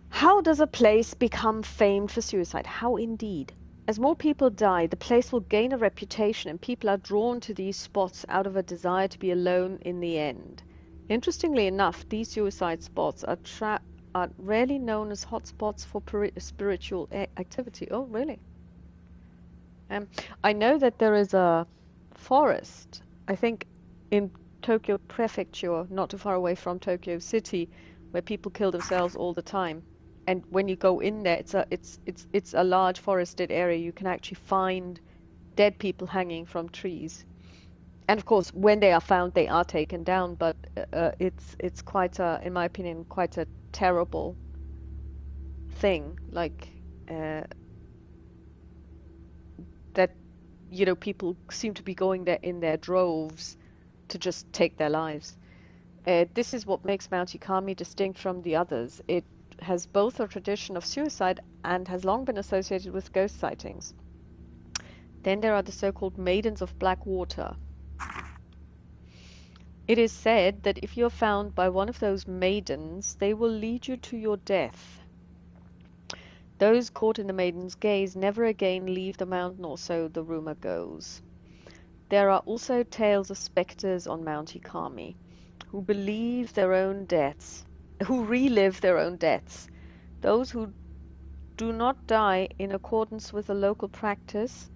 How does a place become famed for suicide? How indeed? As more people die, the place will gain a reputation and people are drawn to these spots out of a desire to be alone in the end. Interestingly enough, these suicide spots are rarely known as hotspots for spiritual activity. Oh, really? I know that there is a forest, I think in Tokyo Prefecture, not too far away from Tokyo City, where people kill themselves all the time. And when you go in there, it's a large forested area. You can actually find dead people hanging from trees. And of course, when they are found, they are taken down. But it's quite a, in my opinion, quite a terrible thing. Like that, you know, people seem to be going there in their droves to just take their lives. This is what makes Mount Hikami distinct from the others. It has both a tradition of suicide and has long been associated with ghost sightings. Then there are the so-called Maidens of Black Water. It is said that if you are found by one of those maidens, they will lead you to your death. Those caught in the maiden's gaze never again leave the mountain, or so the rumor goes. There are also tales of specters on Mount Hikami, who relive their own deaths. Those who do not die in accordance with the local practice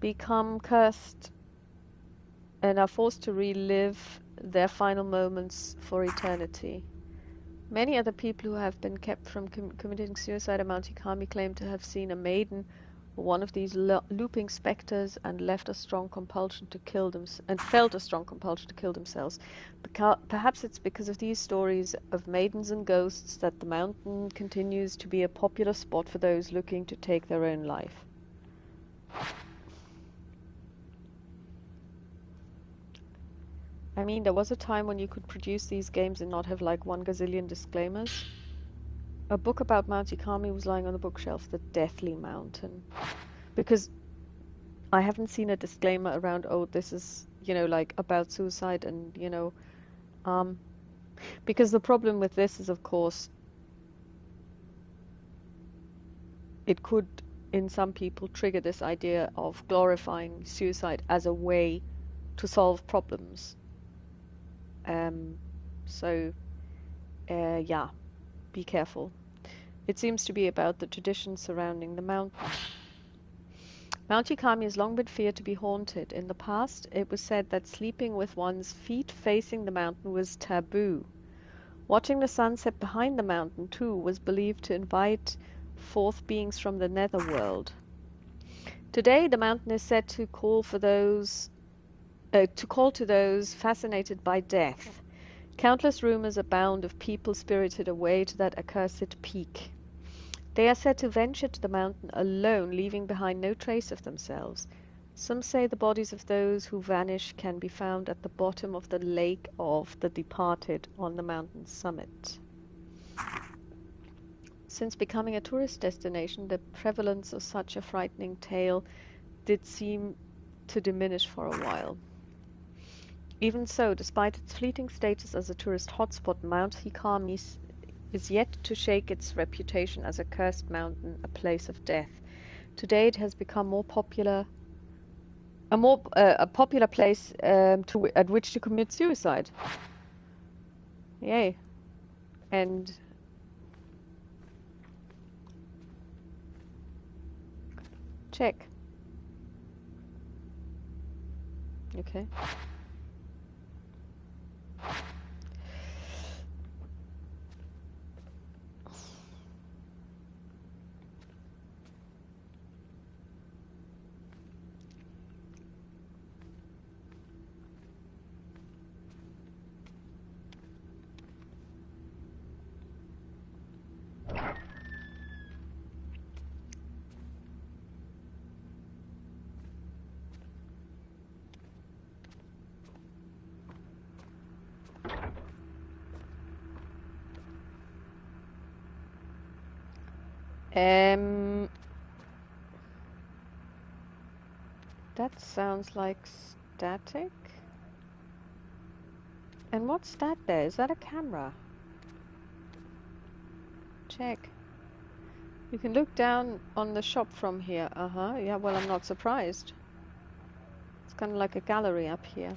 become cursed and are forced to relive their final moments for eternity. Many other people who have been kept from committing suicide at Mount Hikami claim to have seen a maiden one of these looping specters and left a strong compulsion to kill them and felt a strong compulsion to kill themselves. Perhaps it's because of these stories of maidens and ghosts that the mountain continues to be a popular spot for those looking to take their own life. I mean, there was a time when you could produce these games and not have like 1 gazillion disclaimers. A book about Mount Ikami was lying on the bookshelf, The Deathly Mountain. Because I haven't seen a disclaimer around, oh, this is, you know, like about suicide and, you know, because the problem with this is, of course, it could, in some people, trigger this idea of glorifying suicide as a way to solve problems. Yeah, be careful. It seems to be about the traditions surrounding the mountain. Mount Ikami has long been feared to be haunted. In the past, it was said that sleeping with one's feet facing the mountain was taboo. Watching the sunset behind the mountain, too, was believed to invite forth beings from the netherworld. Today, the mountain is said to call to those fascinated by death. Countless rumors abound of people spirited away to that accursed peak. They are said to venture to the mountain alone, leaving behind no trace of themselves. Some say the bodies of those who vanish can be found at the bottom of the lake of the departed on the mountain's summit. Since becoming a tourist destination, the prevalence of such a frightening tale did seem to diminish for a while. Even so, despite its fleeting status as a tourist hotspot, Mount Ikami is yet to shake its reputation as a cursed mountain, a place of death. Today it has become a popular place at which to commit suicide. Yay. And check. Okay. That sounds like static. And what's that there? Is that a camera? Check. You can look down on the shop from here. Yeah, well, I'm not surprised. It's kind of like a gallery up here.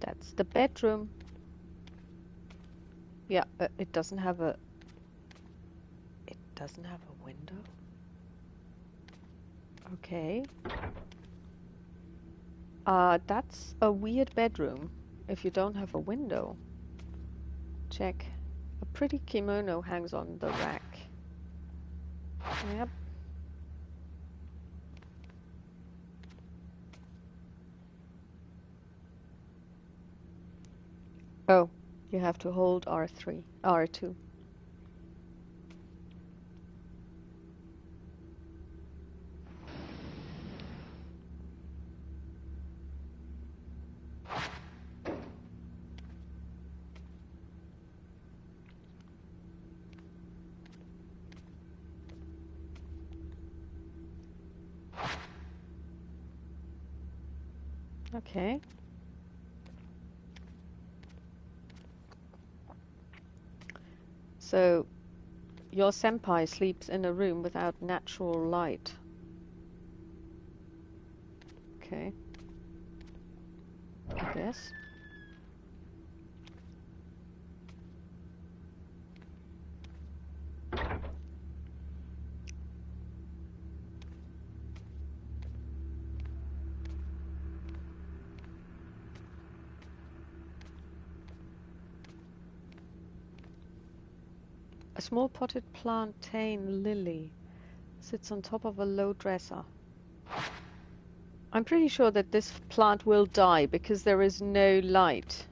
That's the bedroom. Yeah, it doesn't have a window. Okay. That's a weird bedroom if you don't have a window. Check. A pretty kimono hangs on the rack. Yep. Oh, you have to hold R3, R2. Okay. So, your senpai sleeps in a room without natural light. Okay. I guess. A small potted plantain lily sits on top of a low dresser. I'm pretty sure that this plant will die because there is no light.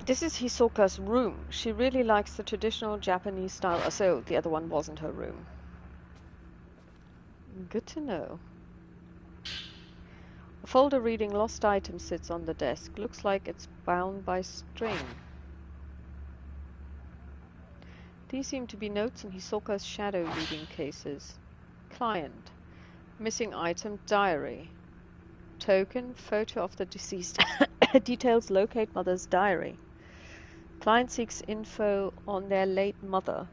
This is Hisoka's room. She really likes the traditional Japanese style. So the other one wasn't her room. Good to know. A folder reading lost items sits on the desk. Looks like it's bound by string. These seem to be notes in Hisoka's shadow reading cases. Client. Missing item diary. Token photo of the deceased. Details locate mother's diary. Client seeks info on their late mother.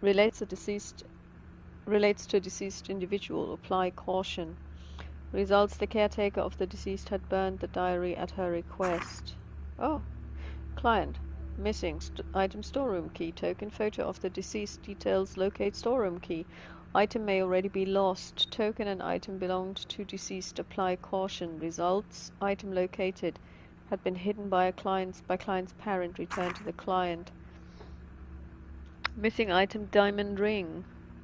Relates to deceased individual. Apply caution. Results: the caretaker of the deceased had burned the diary at her request. Oh. Client. Missing item storeroom key. Token photo of the deceased. Details locate storeroom key. Item may already be lost. Token and item belonged to deceased. Apply caution. Results: item located. Had been hidden by client's parent. Returned to the client. Missing item diamond ring.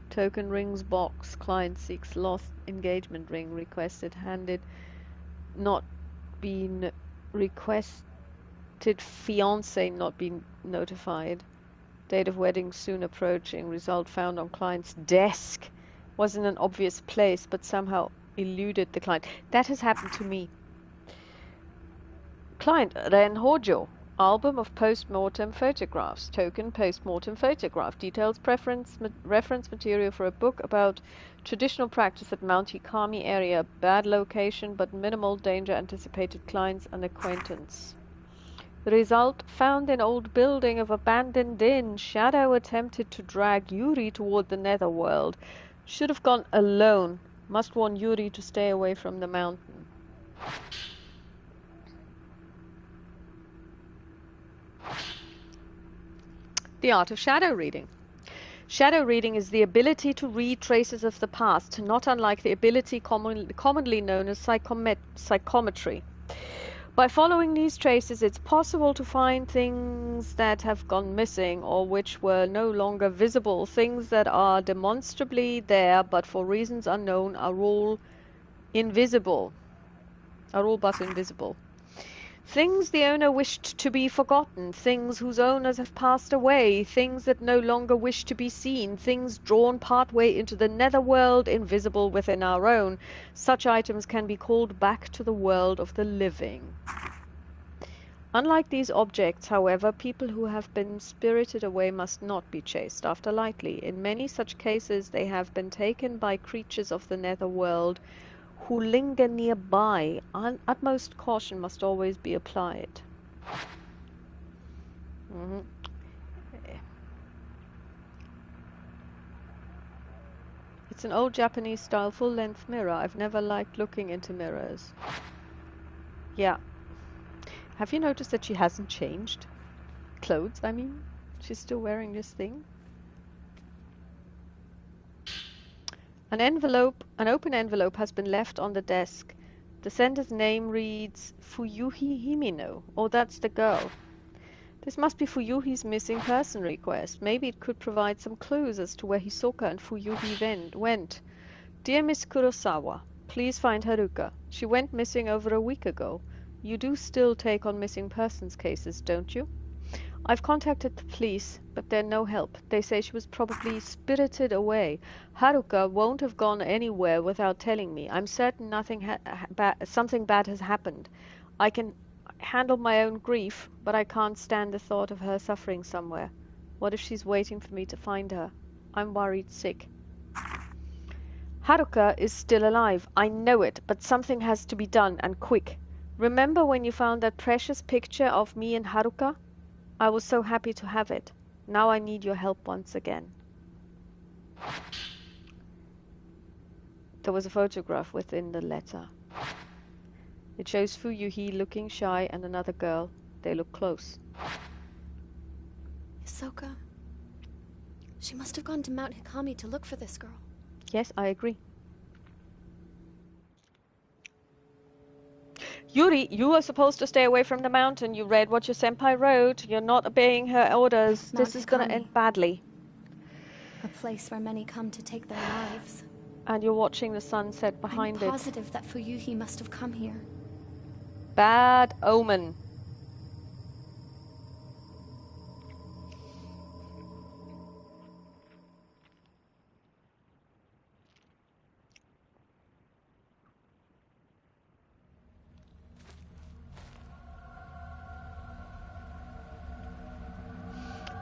Token rings box. Client seeks lost engagement ring. Requested handed. Not been requested fiance not been notified. Date of wedding soon approaching. Result found on client's desk. Was in an obvious place but somehow eluded the client. That has happened to me. Client Ren Hojo. Album of post-mortem photographs. Token post-mortem photograph. Details reference material for a book about traditional practice at Mount Hikami area. Bad location but minimal danger anticipated. Clients and acquaintance. The result: found in old building of abandoned inn. Shadow attempted to drag Yuri toward the netherworld. Should have gone alone. Must warn Yuri to stay away from the mountain. The art of shadow reading. Shadow reading is the ability to read traces of the past, not unlike the ability commonly known as psychometry. By following these traces, it's possible to find things that have gone missing or which were no longer visible, things that are demonstrably there but for reasons unknown are all but invisible. Things the owner wished to be forgotten, things whose owners have passed away, things that no longer wish to be seen, things drawn partway into the netherworld, invisible within our own. Such items can be called back to the world of the living. Unlike these objects, however, people who have been spirited away must not be chased after lightly. In many such cases, they have been taken by creatures of the netherworld who linger nearby. Utmost caution must always be applied. It's an old Japanese style full-length mirror. I've never liked looking into mirrors. Yeah. Have you noticed that she hasn't changed? Clothes, I mean. She's still wearing this thing. An open envelope has been left on the desk. The sender's name reads Fuyuhi Himino. Oh, that's the girl. This must be Fuyuhi's missing person request. Maybe it could provide some clues as to where Hisoka and Fuyuhi went. Dear Miss Kurosawa, please find Haruka. She went missing over a week ago. You do still take on missing persons cases, don't you? I've contacted the police, but they're no help. They say she was probably spirited away. Haruka won't have gone anywhere without telling me. I'm certain something bad has happened. I can handle my own grief, but I can't stand the thought of her suffering somewhere. What if she's waiting for me to find her? I'm worried sick. Haruka is still alive. I know it, but something has to be done, and quick. Remember when you found that precious picture of me and Haruka? I was so happy to have it. Now I need your help once again. There was a photograph within the letter. It shows Fuyuhi looking shy and another girl. They look close. Hisoka. She must have gone to Mount Hikami to look for this girl. Yes, I agree. Yuri, you are supposed to stay away from the mountain. You read what your senpai wrote. You're not obeying her orders. Mount This is gonna Hikami. end badly. A place where many come to take their lives. And you're watching the sunset behind I'm it. positive that Fuyuhi must have come here. Bad omen.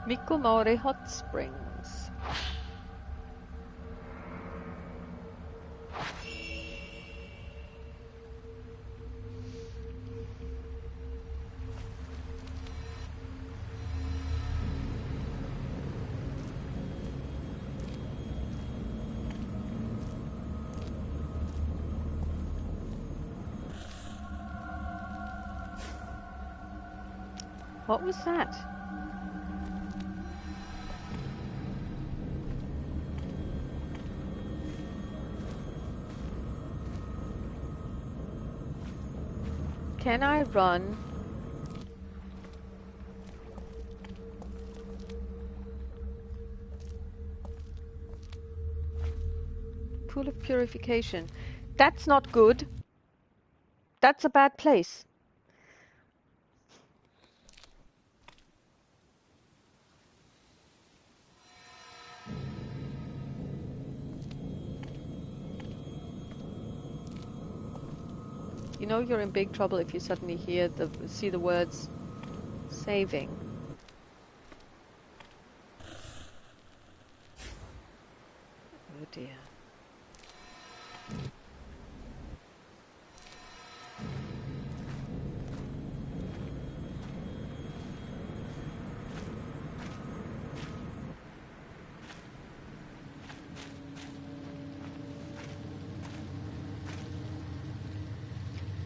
Mikomori Hot Springs. What was that? Can I run? Pool of purification. That's not good. That's a bad place. You know you're in big trouble if you suddenly see the words saving. Oh dear.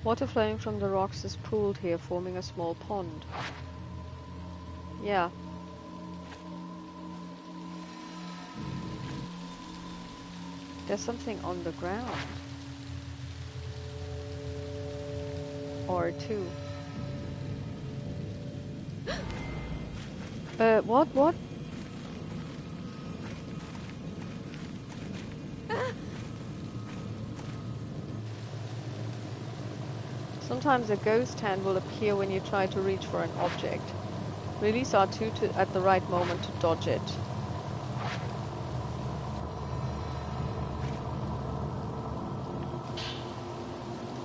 Water flowing from the rocks is pooled here, forming a small pond. Yeah. There's something on the ground. Or two. What? Sometimes a ghost hand will appear when you try to reach for an object. Release R2 at the right moment to dodge it.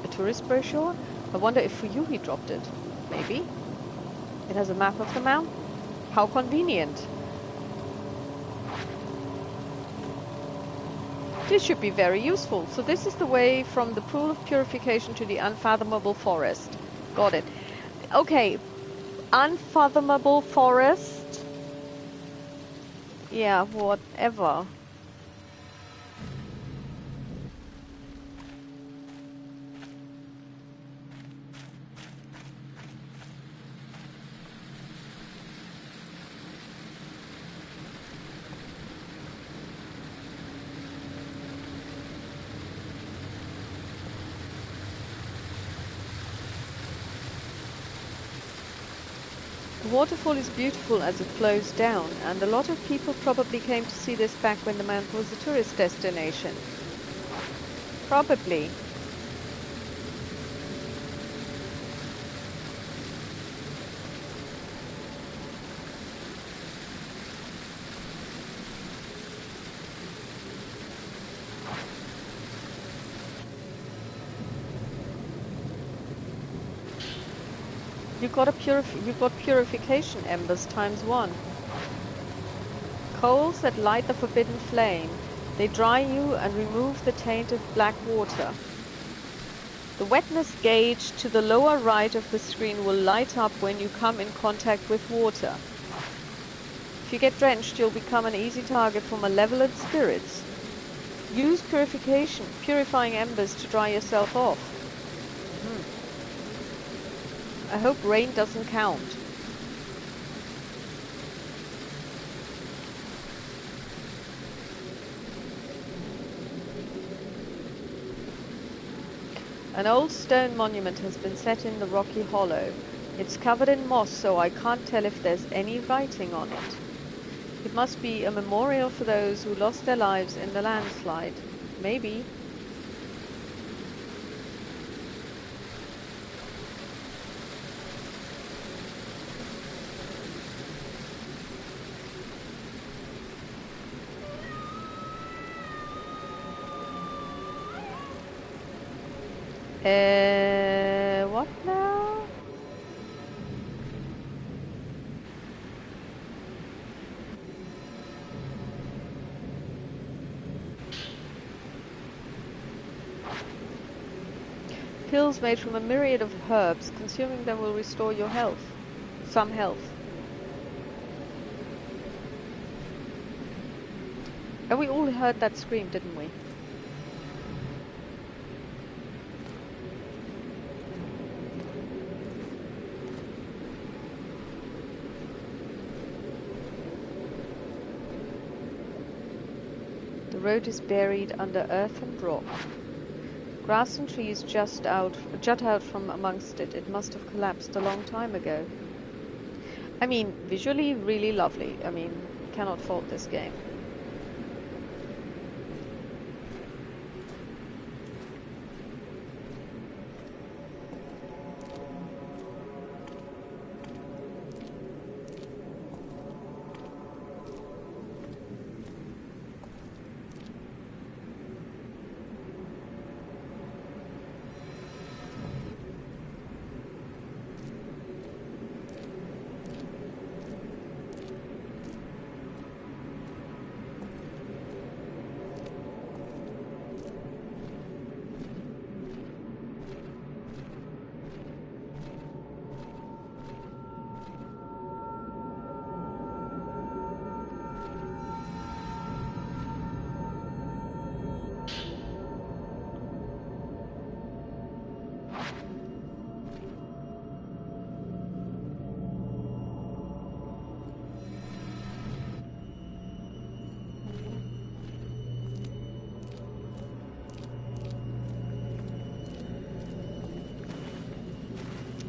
A tourist brochure? I wonder if Fuyuhi dropped it. Maybe. It has a map of the mountain. How convenient. This should be very useful. So this is the way from the pool of purification to the unfathomable forest. Got it. Okay. Unfathomable forest. Yeah, whatever. The waterfall is beautiful as it flows down, and a lot of people probably came to see this back when the mountain was a tourist destination. Probably. You got purification embers ×1. Coals that light the forbidden flame. They dry you and remove the taint of black water. The wetness gauge to the lower right of the screen will light up when you come in contact with water. If you get drenched, you'll become an easy target for malevolent spirits. Use purification, purifying embers to dry yourself off. I hope rain doesn't count. An old stone monument has been set in the rocky hollow. It's covered in moss, so I can't tell if there's any writing on it. It must be a memorial for those who lost their lives in the landslide. Maybe. What now? Pills made from a myriad of herbs. Consuming them will restore your health. Some health. And we all heard that scream, didn't we? The road is buried under earth and rock. Grass and trees jut out from amongst it. It must have collapsed a long time ago. I mean, visually really lovely. I mean, cannot fault this game.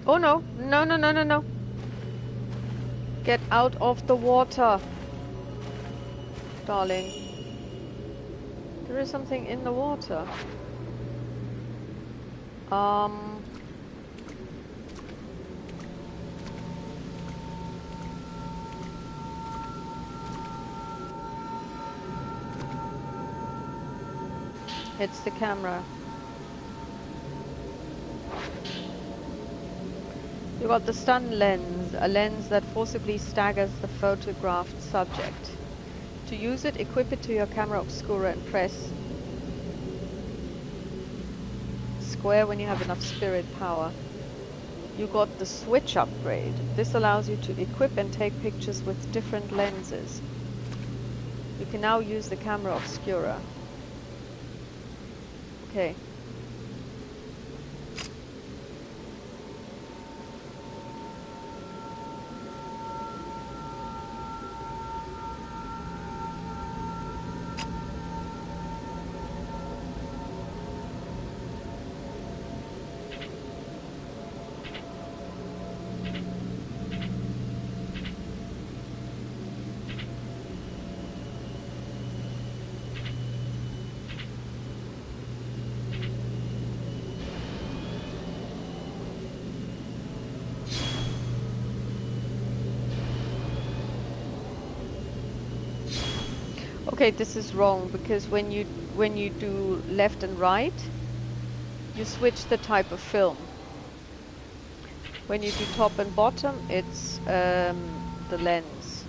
Oh no, no, no, no, no, no. Get out of the water, darling. There is something in the water. It's the camera. You got the stun lens, a lens that forcibly staggers the photographed subject. To use it, equip it to your camera obscura and press square when you have enough spirit power. You got the switch upgrade. This allows you to equip and take pictures with different lenses. You can now use the camera obscura. Okay. Okay, this is wrong because when you do left and right, you switch the type of film. When you do top and bottom, it's the lens.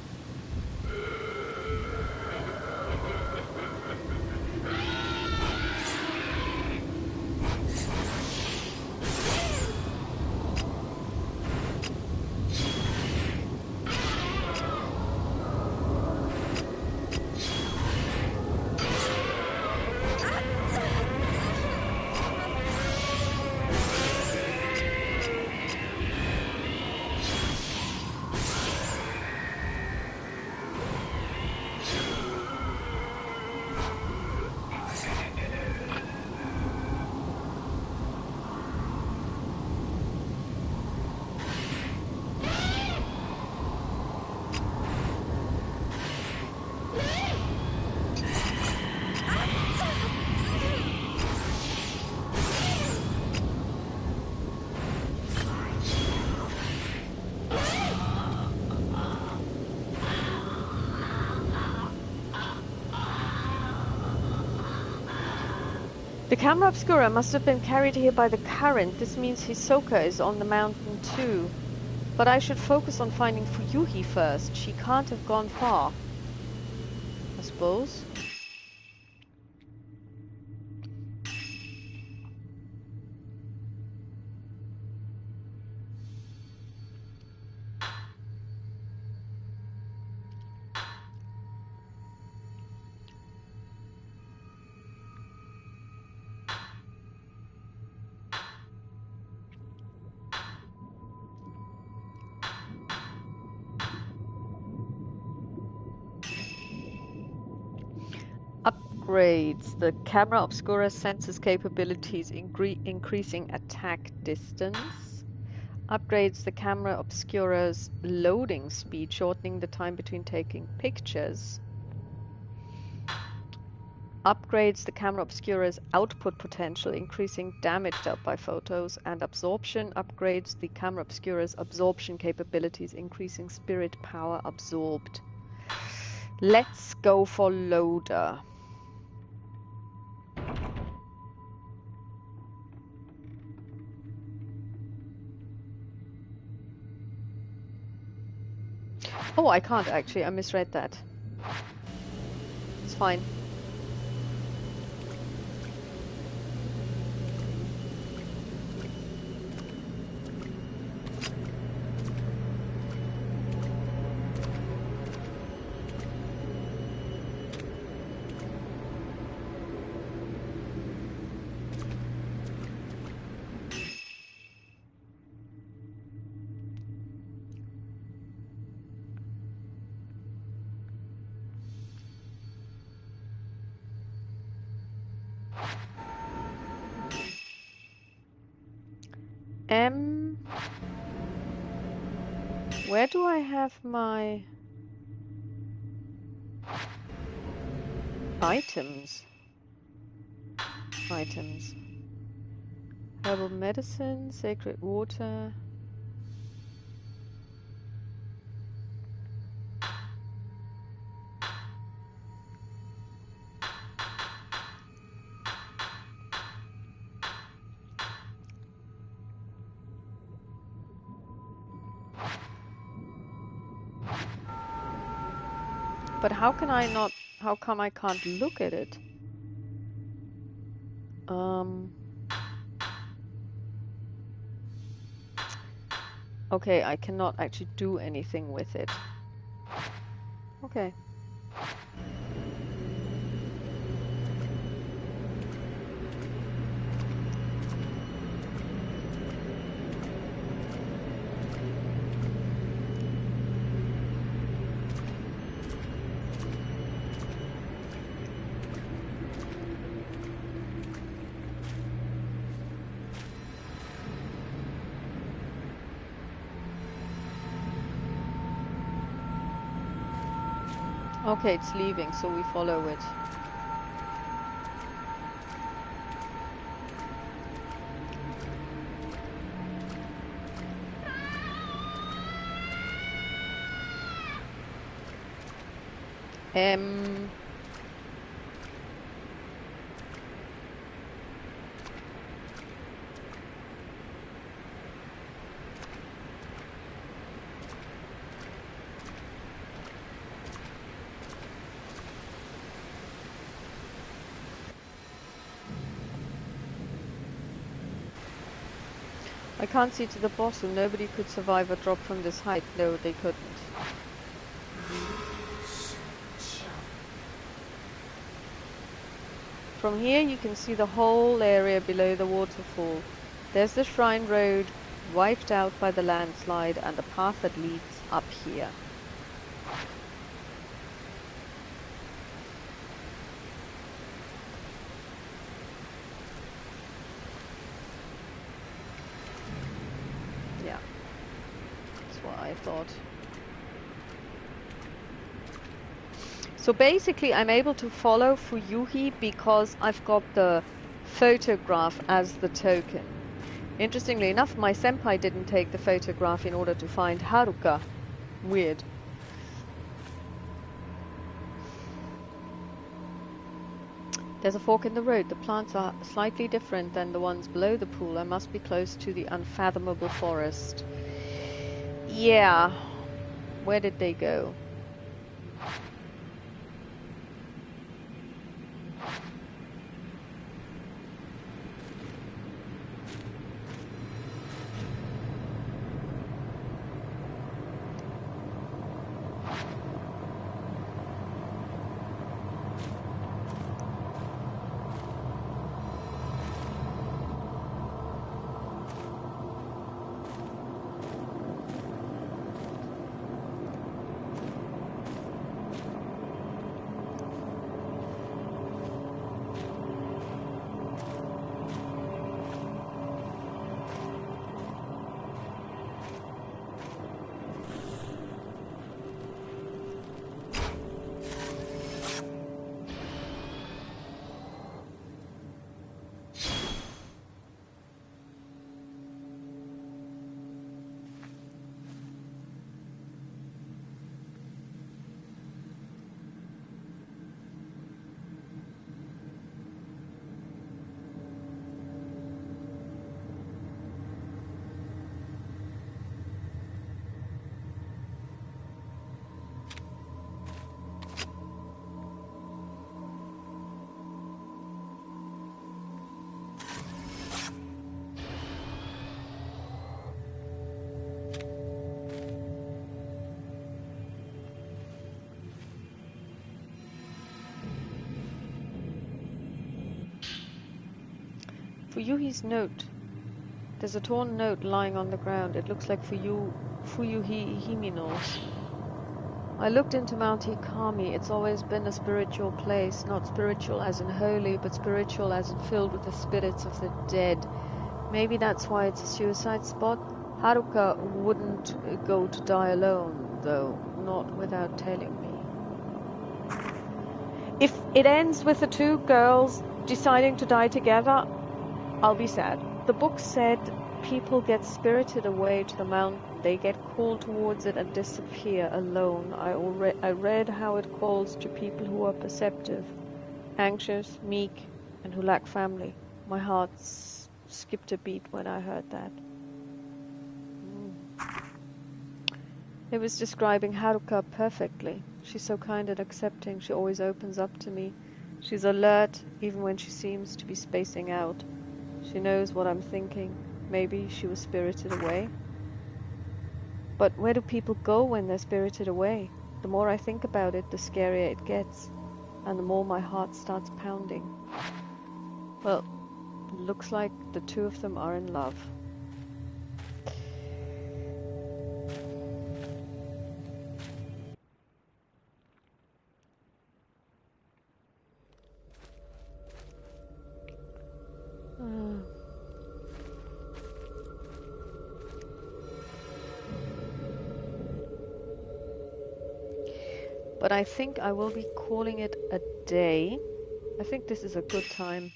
The camera obscura must have been carried here by the current. This means Hisoka is on the mountain too. But I should focus on finding Fuyuhi first. She can't have gone far. I suppose. Upgrades. The camera obscura senses capabilities, increasing attack distance. Upgrades the camera obscura's loading speed, shortening the time between taking pictures. Upgrades the camera obscura's output potential, increasing damage dealt by photos. And absorption upgrades the camera obscura's absorption capabilities, increasing spirit power absorbed. Let's go for loader. Oh, I can't actually. I misread that. It's fine. Where do I have my items? Herbal medicine, sacred water. But how come I can't look at it? Okay, I cannot actually do anything with it. Okay. Okay, it's leaving, so we follow it. I can't see to the bottom. Nobody could survive a drop from this height. No, they couldn't. From here you can see the whole area below the waterfall. There's the shrine road wiped out by the landslide and the path that leads up here. Yeah, that's what I thought. So basically I'm able to follow Fuyuhi because I've got the photograph as the token. Interestingly enough, my senpai didn't take the photograph in order to find Haruka. Weird. There's a fork in the road. The plants are slightly different than the ones below the pool. I must be close to the unfathomable forest. Yeah. Where did they go? Fuyuhi's note. There's a torn note lying on the ground. It looks like Fuyuhi Himino's. I looked into Mount Hikami. It's always been a spiritual place. Not spiritual as in holy, but spiritual as in filled with the spirits of the dead. Maybe that's why it's a suicide spot. Haruka wouldn't go to die alone, though. Not without telling me. If it ends with the two girls deciding to die together, I'll be sad. The book said people get spirited away to the mountain. They get called towards it and disappear alone. I read how it calls to people who are perceptive, anxious, meek, and who lack family. My heart skipped a beat when I heard that. It was describing Haruka perfectly. She's so kind and accepting. She always opens up to me. She's alert, even when she seems to be spacing out. She knows what I'm thinking. Maybe she was spirited away. But where do people go when they're spirited away? The more I think about it, the scarier it gets. And the more my heart starts pounding. Well, looks like the two of them are in love. But I think I will be calling it a day. I think this is a good time.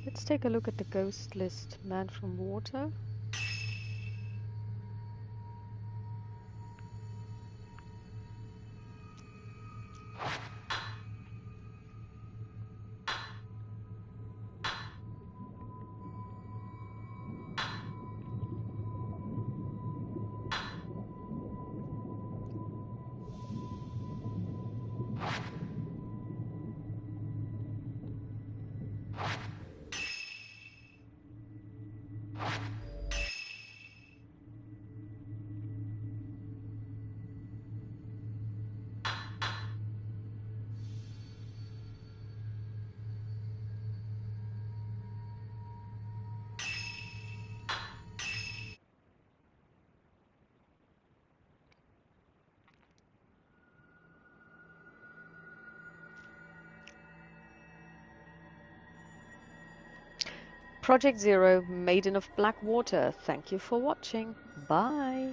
Let's take a look at the ghost list. Man from Water. Project Zero, Maiden of Black Water. Thank you for watching. Bye.